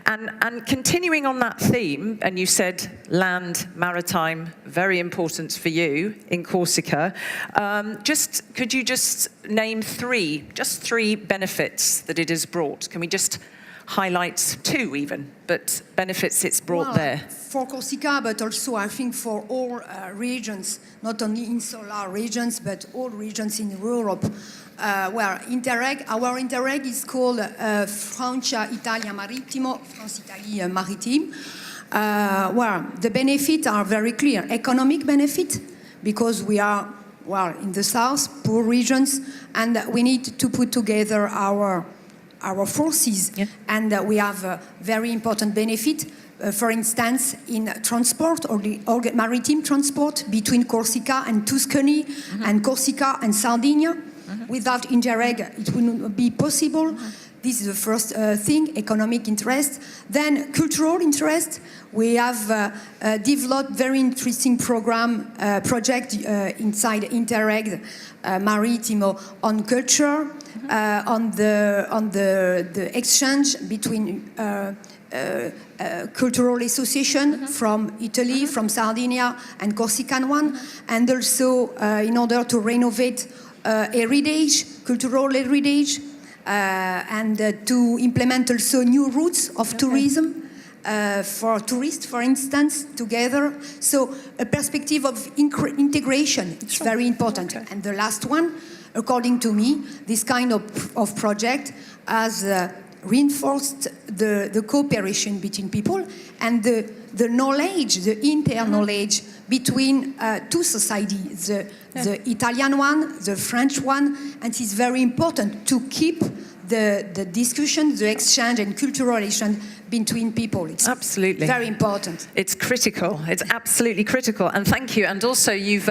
And continuing on that theme, and you said land, maritime, very important for you in Corsica. Could you just name three benefits that it has brought? Can we just highlight two even, but benefits it's brought there? For Corsica, but also I think for all regions, not only insular regions, but all regions in Europe, where our Interreg is called Francia-Italia Marittimo, France-Italie Maritime, where the benefits are very clear. Economic benefit, because we are, in the south, poor regions, and we need to put together our forces, and we have a very important benefit, for instance, in transport or maritime transport between Corsica and Tuscany, and Corsica and Sardinia. Without Interreg, it would not be possible. This is the first thing, economic interest. Then cultural interest. We have developed very interesting project inside Interreg Maritimo on culture, on the exchange between cultural association from Italy, from Sardinia, and Corsican one, and also in order to renovate heritage, cultural heritage, and to implement also new routes of tourism for tourists, for instance, together. So a perspective of integration, it's very important. Okay. And the last one, according to me, this kind of project has reinforced the cooperation between people and the knowledge, the inter-knowledge between two societies, the Italian one, the French one, and it's very important to keep the discussion, the exchange and cultural relation between people. It's absolutely very important. It's critical. It's absolutely critical. And thank you. And also you've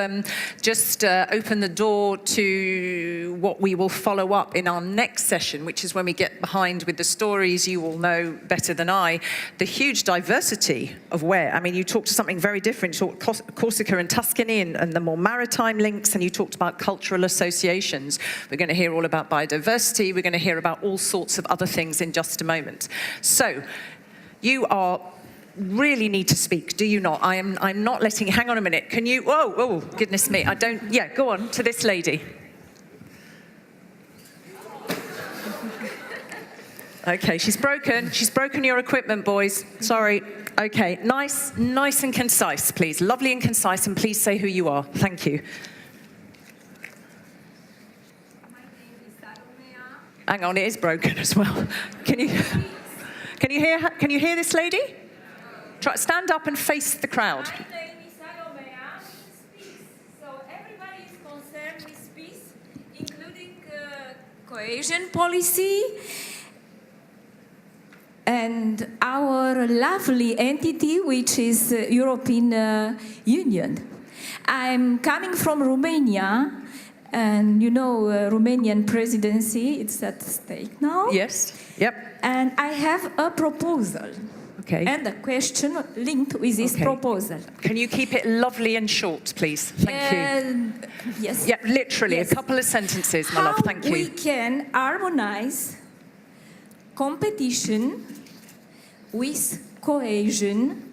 just opened the door to what we will follow up in our next session, which is when we get behind with the stories. You will know better than I, the huge diversity of where. I mean, you talked to something very different. You talked Corsica and Tuscany and the more maritime links, and you talked about cultural associations. We're going to hear all about biodiversity. We're going to hear about all sorts of other things in just a moment. So, you really need to speak, do you not? I'm not letting, hang on a minute, can you, oh, goodness me, go on to this lady. Okay, she's broken your equipment, boys, sorry. Okay, nice and concise, please, lovely and concise, and please say who you are, thank you. Hang on, it is broken as well. Can you hear this lady? Stand up and face the crowd. My name is Salomea, means peace. So everybody is concerned with peace, including cohesion policy and our lovely entity, which is European Union. I'm coming from Romania, and you know Romanian presidency, it's at stake now. Yes, yep. And I have a proposal. Okay. And a question linked with this proposal. Can you keep it lovely and short, please? Thank you. Yes. Yeah, literally, yes. A couple of sentences, my love. Thank you. How we can harmonize competition with cohesion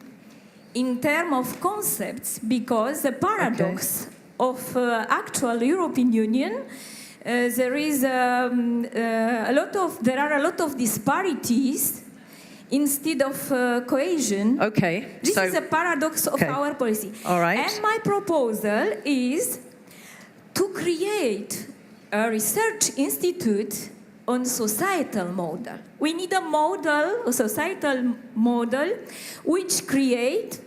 in terms of concepts, because the paradox of actual European Union, there are a lot of disparities instead of cohesion. Okay. This is a paradox of our policy. All right. And my proposal is to create a research institute on societal model. We need a model, a societal model, which create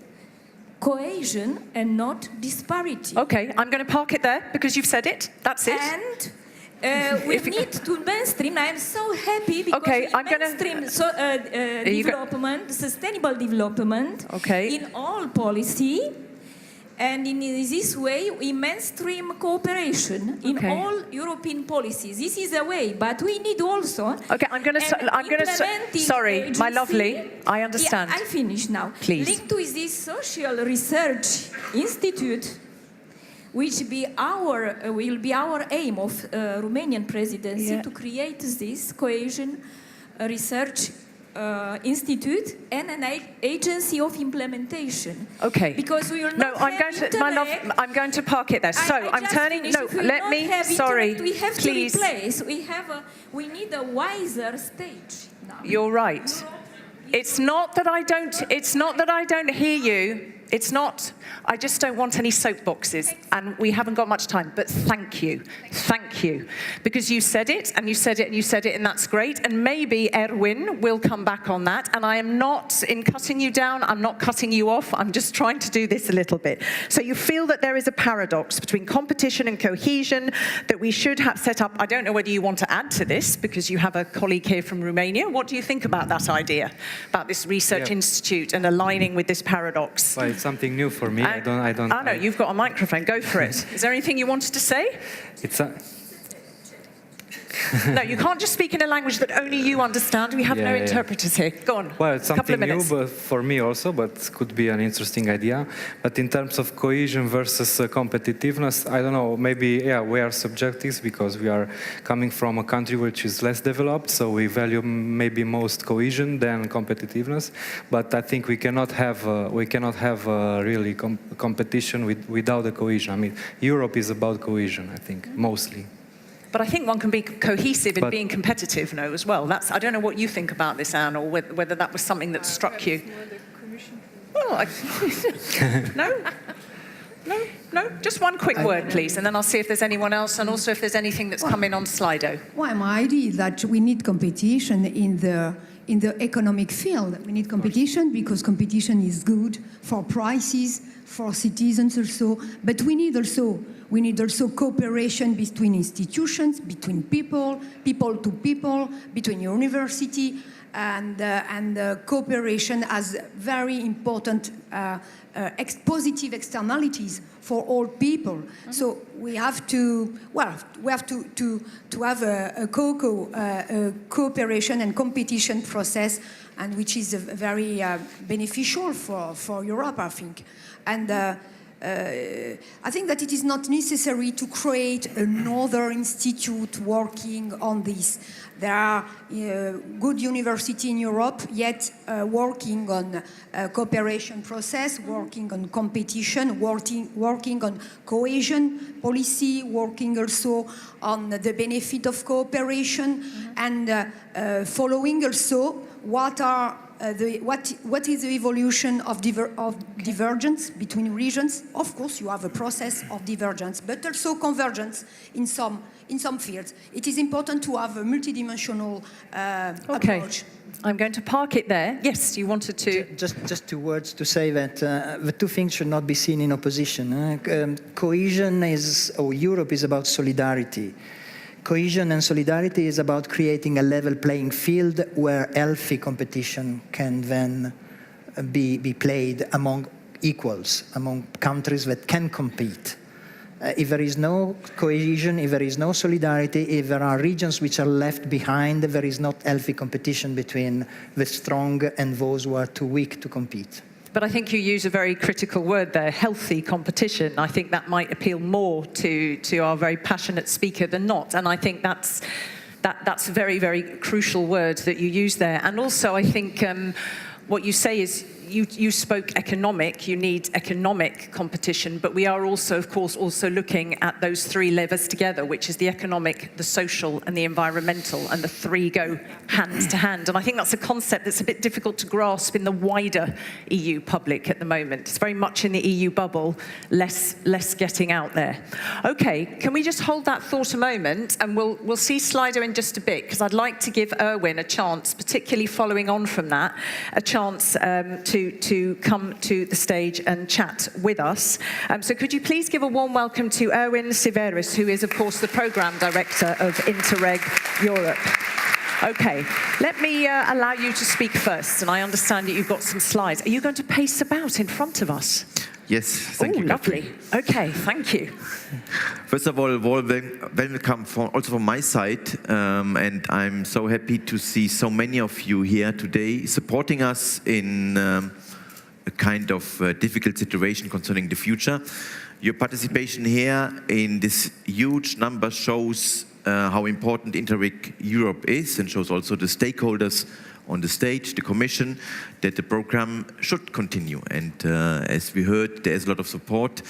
cohesion and not disparity. Okay, I'm going to park it there because you've said it. That's it. And we need to mainstream. I am so happy because Okay, we mainstream development, sustainable development in all policy. And in this way, we mainstream cooperation in all European policies. This is a way, but we need also. Okay, I'm going to. Sorry, my lovely. I understand. Yeah, I finish now. Please. Linked to this social research institute, which will be our aim of Romanian presidency to create this cohesion research institute and an agency of implementation. Okay. Because we will no, not I'm going to park it there. So I'm turning. Finished. No, let me. Sorry, we have please. to replace. We need a wiser stage now. You're right. It's not that I don't. It's not that I don't hear you. It's not. I just don't want any soapboxes, and we haven't got much time. But thank you, because you said it, and you said it, and you said it, and that's great. And maybe Erwin will come back on that. And I am not in cutting you down. I'm not cutting you off. I'm just trying to do this a little bit. So you feel that there is a paradox between competition and cohesion that we should have set up. I don't know whether you want to add to this because you have a colleague here from Romania. What do you think about that idea, about this research institute and aligning with this paradox? Well, it's something new for me. I don't. Oh no, you've got a microphone. Go for it. Is there anything you wanted to say? No, you can't just speak in a language that only you understand. We have no interpreters here. Go on. Well, it's something new but for me also, but could be an interesting idea. But in terms of cohesion versus competitiveness, I don't know, maybe, we are subjective because we are coming from a country which is less developed, so we value maybe most cohesion than competitiveness. But I think we cannot have really competition without the cohesion. I mean, Europe is about cohesion, I think, mostly. But I think one can be cohesive in being competitive, no, as well. I don't know what you think about this, Anne, or whether that was something that struck you. Well, no. Just one quick word, please, and then I'll see if there's anyone else, and also if there's anything that's come in on Slido. Well, my idea is that we need competition in the economic field. We need competition because competition is good for prices, for citizens also, but we need also cooperation between institutions, between people to people, between university, and cooperation has very important positive externalities for all people. Mm-hmm. So we have to have a cooperation and competition process, and which is very beneficial for Europe, I think. And I think that it is not necessary to create another institute working on this. There are good universities in Europe, yet working on cooperation process, working on competition, working on cohesion policy, working also on the benefit of cooperation, and following also what is the evolution of divergence between regions? Of course, you have a process of divergence, but also convergence in some fields. It is important to have a multidimensional approach. I'm going to park it there. Yes, you wanted to... Just 2 words to say that the two things should not be seen in opposition. Cohesion Europe is about solidarity. Cohesion and solidarity is about creating a level playing field where healthy competition can then be played among equals, among countries that can compete. If there is no cohesion, if there is no solidarity, if there are regions which are left behind, there is not healthy competition between the strong and those who are too weak to compete. But I think you use a very critical word there, healthy competition. I think that might appeal more to our very passionate speaker than not. And I think that's a very, very crucial word that you use there. And also I think what you say is you spoke economic, you need economic competition, but we are also, of course, also looking at those three levers together, which is the economic, the social, and the environmental, and the three go hand to hand. And I think that's a concept that's a bit difficult to grasp in the wider EU public at the moment. It's very much in the EU bubble, less getting out there. Okay, can we just hold that thought a moment, and we'll see Slido in just a bit, because I'd like to give Erwin a chance, particularly following on from that, a chance to come to the stage and chat with us. So could you please give a warm welcome to Erwin Siveris, who is, of course, the Programme Director of Interreg Europe. Okay, let me allow you to speak first, and I understand that you've got some slides. Are you going to pace about in front of us? Yes, thank you. Lovely. Okay, thank you. First of all, welcome also from my side, and I'm so happy to see so many of you here today supporting us in a kind of difficult situation concerning the future. Your participation here in this huge number shows how important Interreg Europe is, and shows also the stakeholders on the stage, the Commission, that the program should continue. And as we heard, there is a lot of support,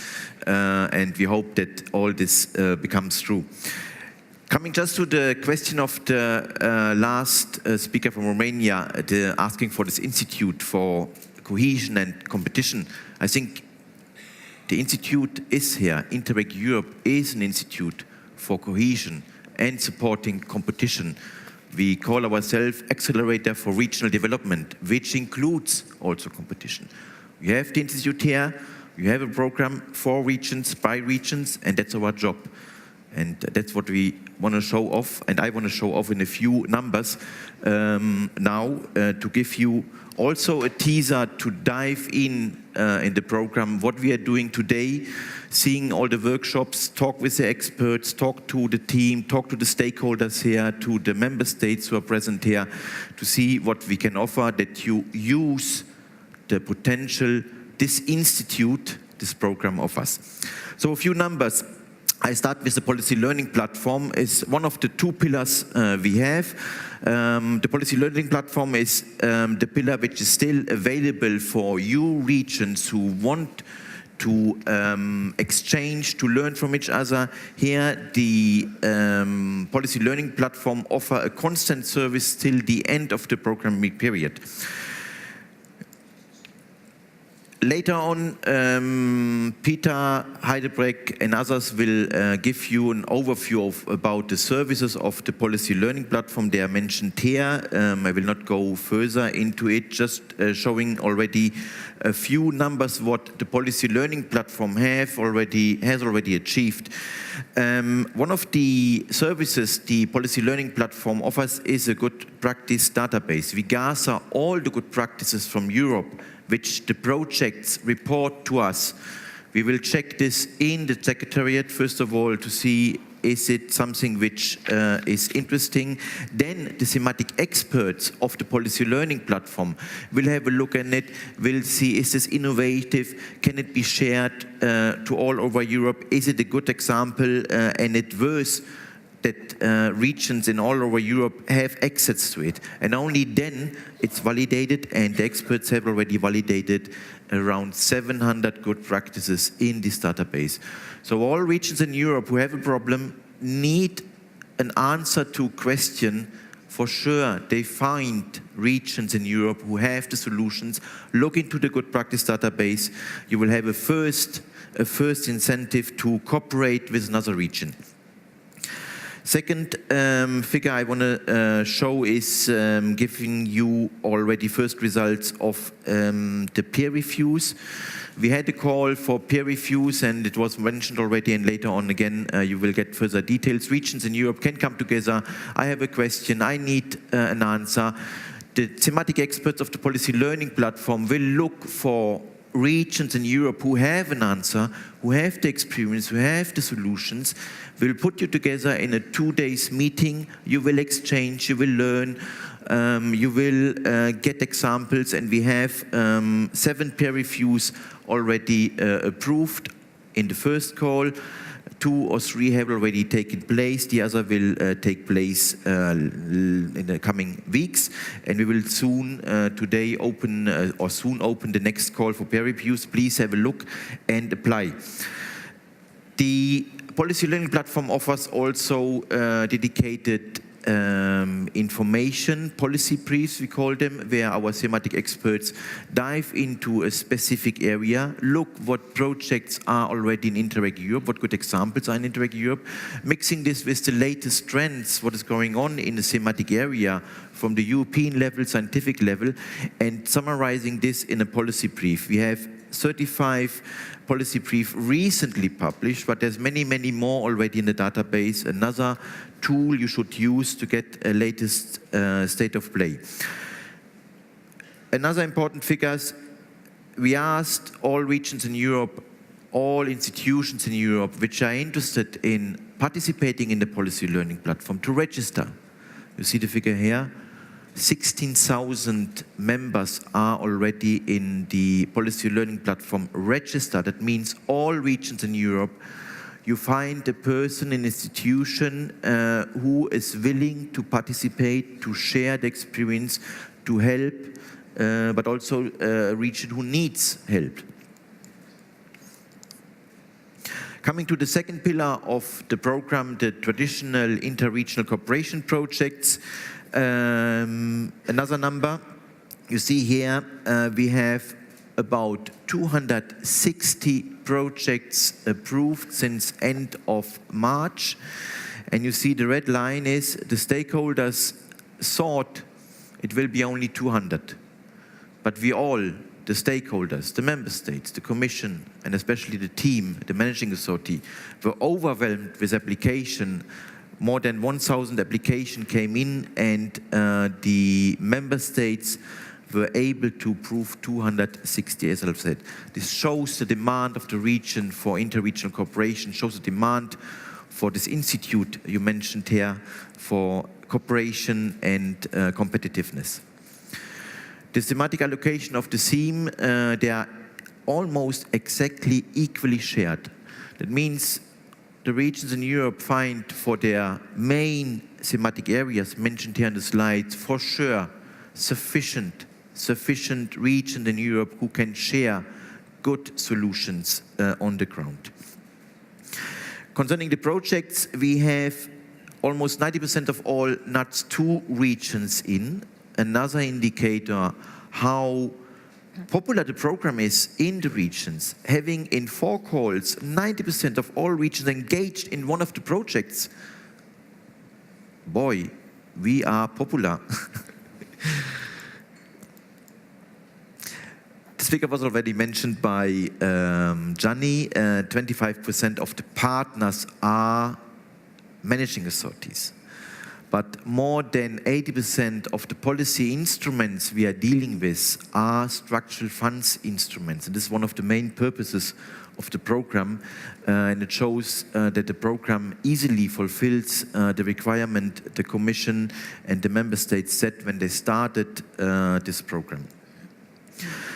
and we hope that all this becomes true. Coming just to the question of the last speaker from Romania, asking for this Institute for Cohesion and Competition, I think the institute is here. Interreg Europe is an institute for cohesion and supporting competition. We call ourselves Accelerator for Regional Development, which includes also competition. We have the institute here, we have a program for regions, by regions, and that's our job. And that's what we want to show off, and I want to show off in a few numbers now to give you also a teaser to dive in the program, what we are doing today, seeing all the workshops, talk with the experts, talk to the team, talk to the stakeholders here, to the member states who are present here, to see what we can offer, that you use the potential this institute, this program offers. So a few numbers. I start with the policy learning platform. Is one of the two pillars we have. The policy learning platform is the pillar which is still available for you regions who want to exchange, to learn from each other. Here, the policy learning platform offer a constant service till the end of the programming period. Later on, Peter Heidebreck and others will give you an overview about the services of the policy learning platform. They are mentioned here. I will not go further into it, just showing already a few numbers what the policy learning platform has already achieved. One of the services the policy learning platform offers is a good practice database. We gather all the good practices from Europe, which the projects report to us. We will check this in the Secretariat, first of all, to see is it something which is interesting. Then the thematic experts of the policy learning platform will have a look at it, will see is this innovative, can it be shared to all over Europe, is it a good example and it worth that regions in all over Europe have access to it. And only then it's validated, and the experts have already validated around 700 good practices in this database. So all regions in Europe who have a problem need an answer to question. For sure, they find regions in Europe who have the solutions. Look into the good practice database. You will have a first incentive to cooperate with another region. Second figure I want to show is giving you already first results of the peer reviews. We had a call for peer reviews, and it was mentioned already, and later on again you will get further details. Regions in Europe can come together. I have a question, I need an answer. The thematic experts of the policy learning platform will look for regions in Europe who have an answer, who have the experience, who have the solutions. We'll put you together in a 2-day meeting. You will exchange, you will learn, you will get examples, and we have 7 peer reviews already approved in the first call. 2 or 3 have already taken place. The other will take place in the coming weeks. And we will soon today open or soon open the next call for peer reviews. Please have a look and apply. The Policy Learning Platform offers also dedicated information, policy briefs we call them, where our thematic experts dive into a specific area, look what projects are already in Interreg Europe, what good examples are in Interreg Europe, mixing this with the latest trends, what is going on in the thematic area from the European level, scientific level, and summarizing this in a policy brief. We have 35 policy briefs recently published, but there's many, many more already in the database. Another tool you should use to get a latest state of play. Another important figures, we asked all regions in Europe, all institutions in Europe which are interested in participating in the Policy Learning Platform to register. You see the figure here? 16,000 members are already in the Policy Learning Platform registered. That means all regions in Europe, you find a person, an institution who is willing to participate, to share the experience, to help, but also a region who needs help. Coming to the second pillar of the program, the traditional interregional cooperation projects, another number, you see here, we have about 260 projects approved since end of March. And you see the red line is the stakeholders thought it will be only 200. But we all, the stakeholders, the member states, the commission, and especially the team, the managing authority, were overwhelmed with application. More than 1,000 applications came in, and the member states were able to approve 260, as I've said. This shows the demand of the region for interregional cooperation, shows the demand for this institute you mentioned here for cooperation and competitiveness. The thematic allocation of the theme, they are almost exactly equally shared. That means the regions in Europe find for their main thematic areas mentioned here on the slides, for sure, sufficient regions in Europe who can share good solutions on the ground. Concerning the projects, we have almost 90% of all NUTS 2 regions in. Another indicator how popular the program is in the regions, having in 4 calls 90% of all regions engaged in one of the projects. Boy, we are popular. This figure was already mentioned by Gianni. 25% of the partners are managing authorities. But more than 80% of the policy instruments we are dealing with are structural funds instruments. And this is one of the main purposes of the program. And it shows that the program easily fulfills the requirement the Commission and the Member States set when they started this program.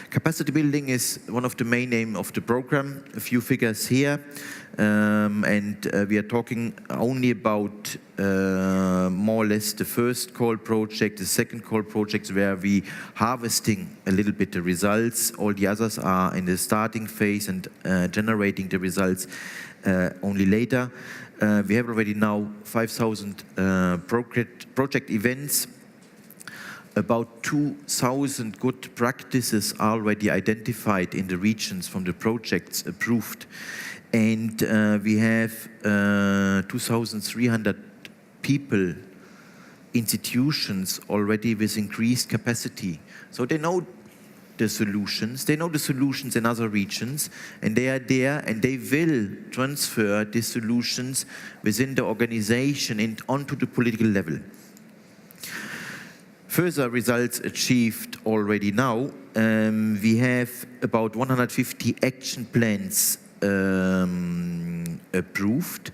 Capacity building is one of the main aims of the program. A few figures here. And we are talking only about more or less the first call project, the second call projects where we harvesting a little bit the results. All the others are in the starting phase and generating the results only later. We have already now 5,000 project events. About 2,000 good practices are already identified in the regions from the projects approved. And we have 2,300 people, institutions already with increased capacity. So they know the solutions. They know the solutions in other regions, and they are there, and they will transfer these solutions within the organization and onto the political level. Further results achieved already now. We have about 150 action plans approved,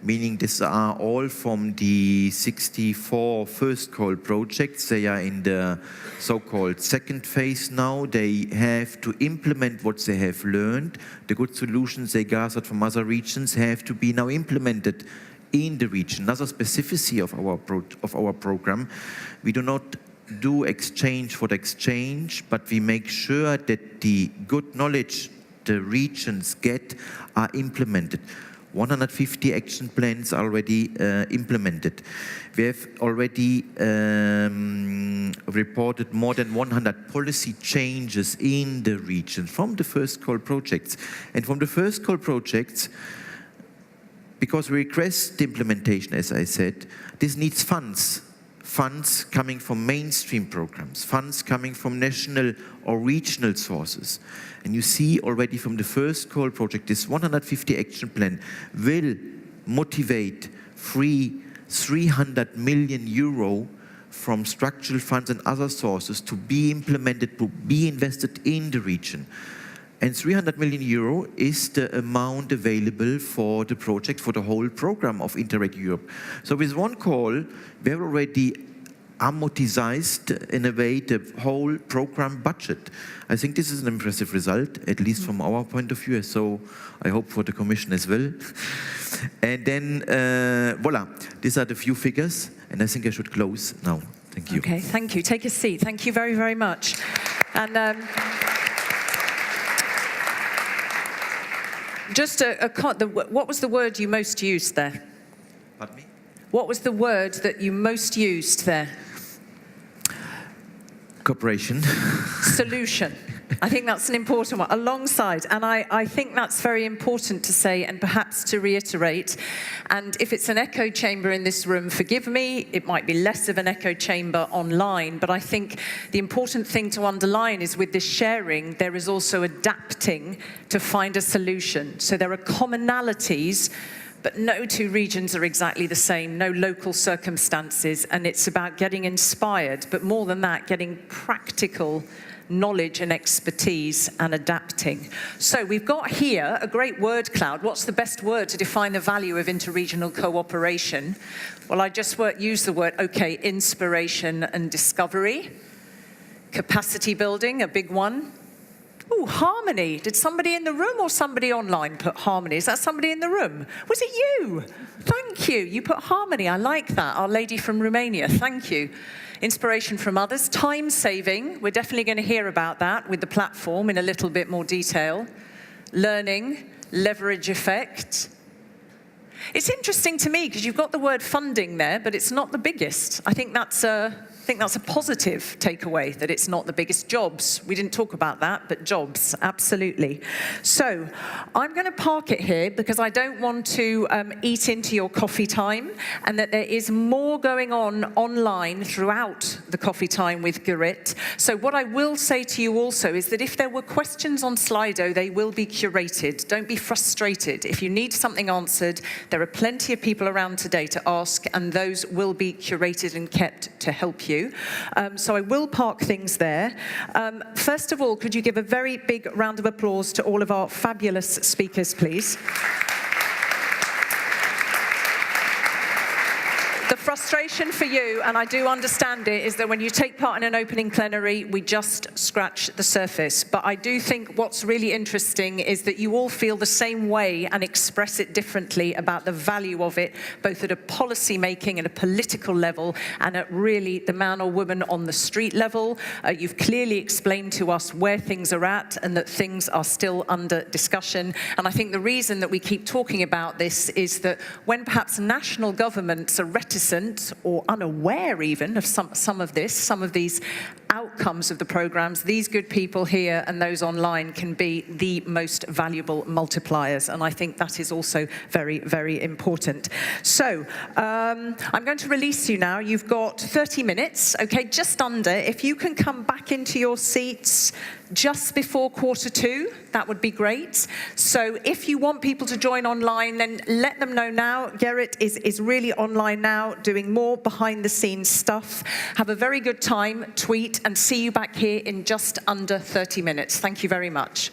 meaning these are all from the 64 first call projects. They are in the so-called second phase now. They have to implement what they have learned. The good solutions they gathered from other regions have to be now implemented in the region. Another specificity of our program, we do not do exchange for the exchange, but we make sure that the good knowledge the regions get are implemented. 150 action plans are already implemented. We have already reported more than 100 policy changes in the region from the first call projects. And from the first call projects, because we request the implementation, as I said, this needs funds. Funds coming from mainstream programs, funds coming from national or regional sources. And you see already from the first call project, this 150 action plan will motivate free 300 million euro from structural funds and other sources to be implemented, to be invested in the region. And 300 million euro is the amount available for the project, for the whole program of Interreg Europe. So with one call, we have already amortized in a way the whole program budget. I think this is an impressive result, at least from our point of view, so I hope for the Commission as well. And then, voila, these are the few figures, and I think I should close now. Thank you. Okay, thank you. Take a seat. Thank you very, very much. And just what was the word you most used there? Pardon me? What was the word that you most used there? Cooperation. Solution. I think that's an important one, alongside. And I think that's very important to say and perhaps to reiterate. And if it's an echo chamber in this room, forgive me, it might be less of an echo chamber online. But I think the important thing to underline is with this sharing, there is also adapting to find a solution. So there are commonalities, but no two regions are exactly the same, no local circumstances, and it's about getting inspired, but more than that, getting practical knowledge and expertise and adapting. So we've got here a great word cloud. What's the best word to define the value of interregional cooperation? Well, I just use the word, okay, inspiration and discovery. Capacity building, a big one. Oh, harmony. Did somebody in the room or somebody online put harmony? Is that somebody in the room? Was it you? Thank you. You put harmony. I like that. Our lady from Romania. Thank you. Inspiration from others. Time saving. We're definitely going to hear about that with the platform in a little bit more detail. Learning. Leverage effect. It's interesting to me because you've got the word funding there, but it's not the biggest. I think that's a positive takeaway, that it's not the biggest. Jobs, we didn't talk about that, but jobs, absolutely. So I'm going to park it here because I don't want to eat into your coffee time, and that there is more going on online throughout the coffee time with Gerrit. So what I will say to you also is that if there were questions on Slido, they will be curated. Don't be frustrated. If you need something answered, there are plenty of people around today to ask, and those will be curated and kept to help you. So I will park things there. First of all, could you give a very big round of applause to all of our fabulous speakers, please? The frustration for you, and I do understand it, is that when you take part in an opening plenary, we just scratch the surface. But I do think what's really interesting is that you all feel the same way and express it differently about the value of it, both at a policy making and a political level, and at really the man or woman on the street level. You've clearly explained to us where things are at and that things are still under discussion. And I think the reason that we keep talking about this is that when perhaps national governments are reticent or unaware even of some of these outcomes of the programs, these good people here and those online can be the most valuable multipliers. And I think that is also very, very important. So I'm going to release you now. You've got 30 minutes, okay, just under. If you can come back into your seats just before 2:15, that would be great. So if you want people to join online, then let them know now. Gerrit is really online now, doing more behind the scenes stuff. Have a very good time, tweet, and see you back here in just under 30 minutes. Thank you very much.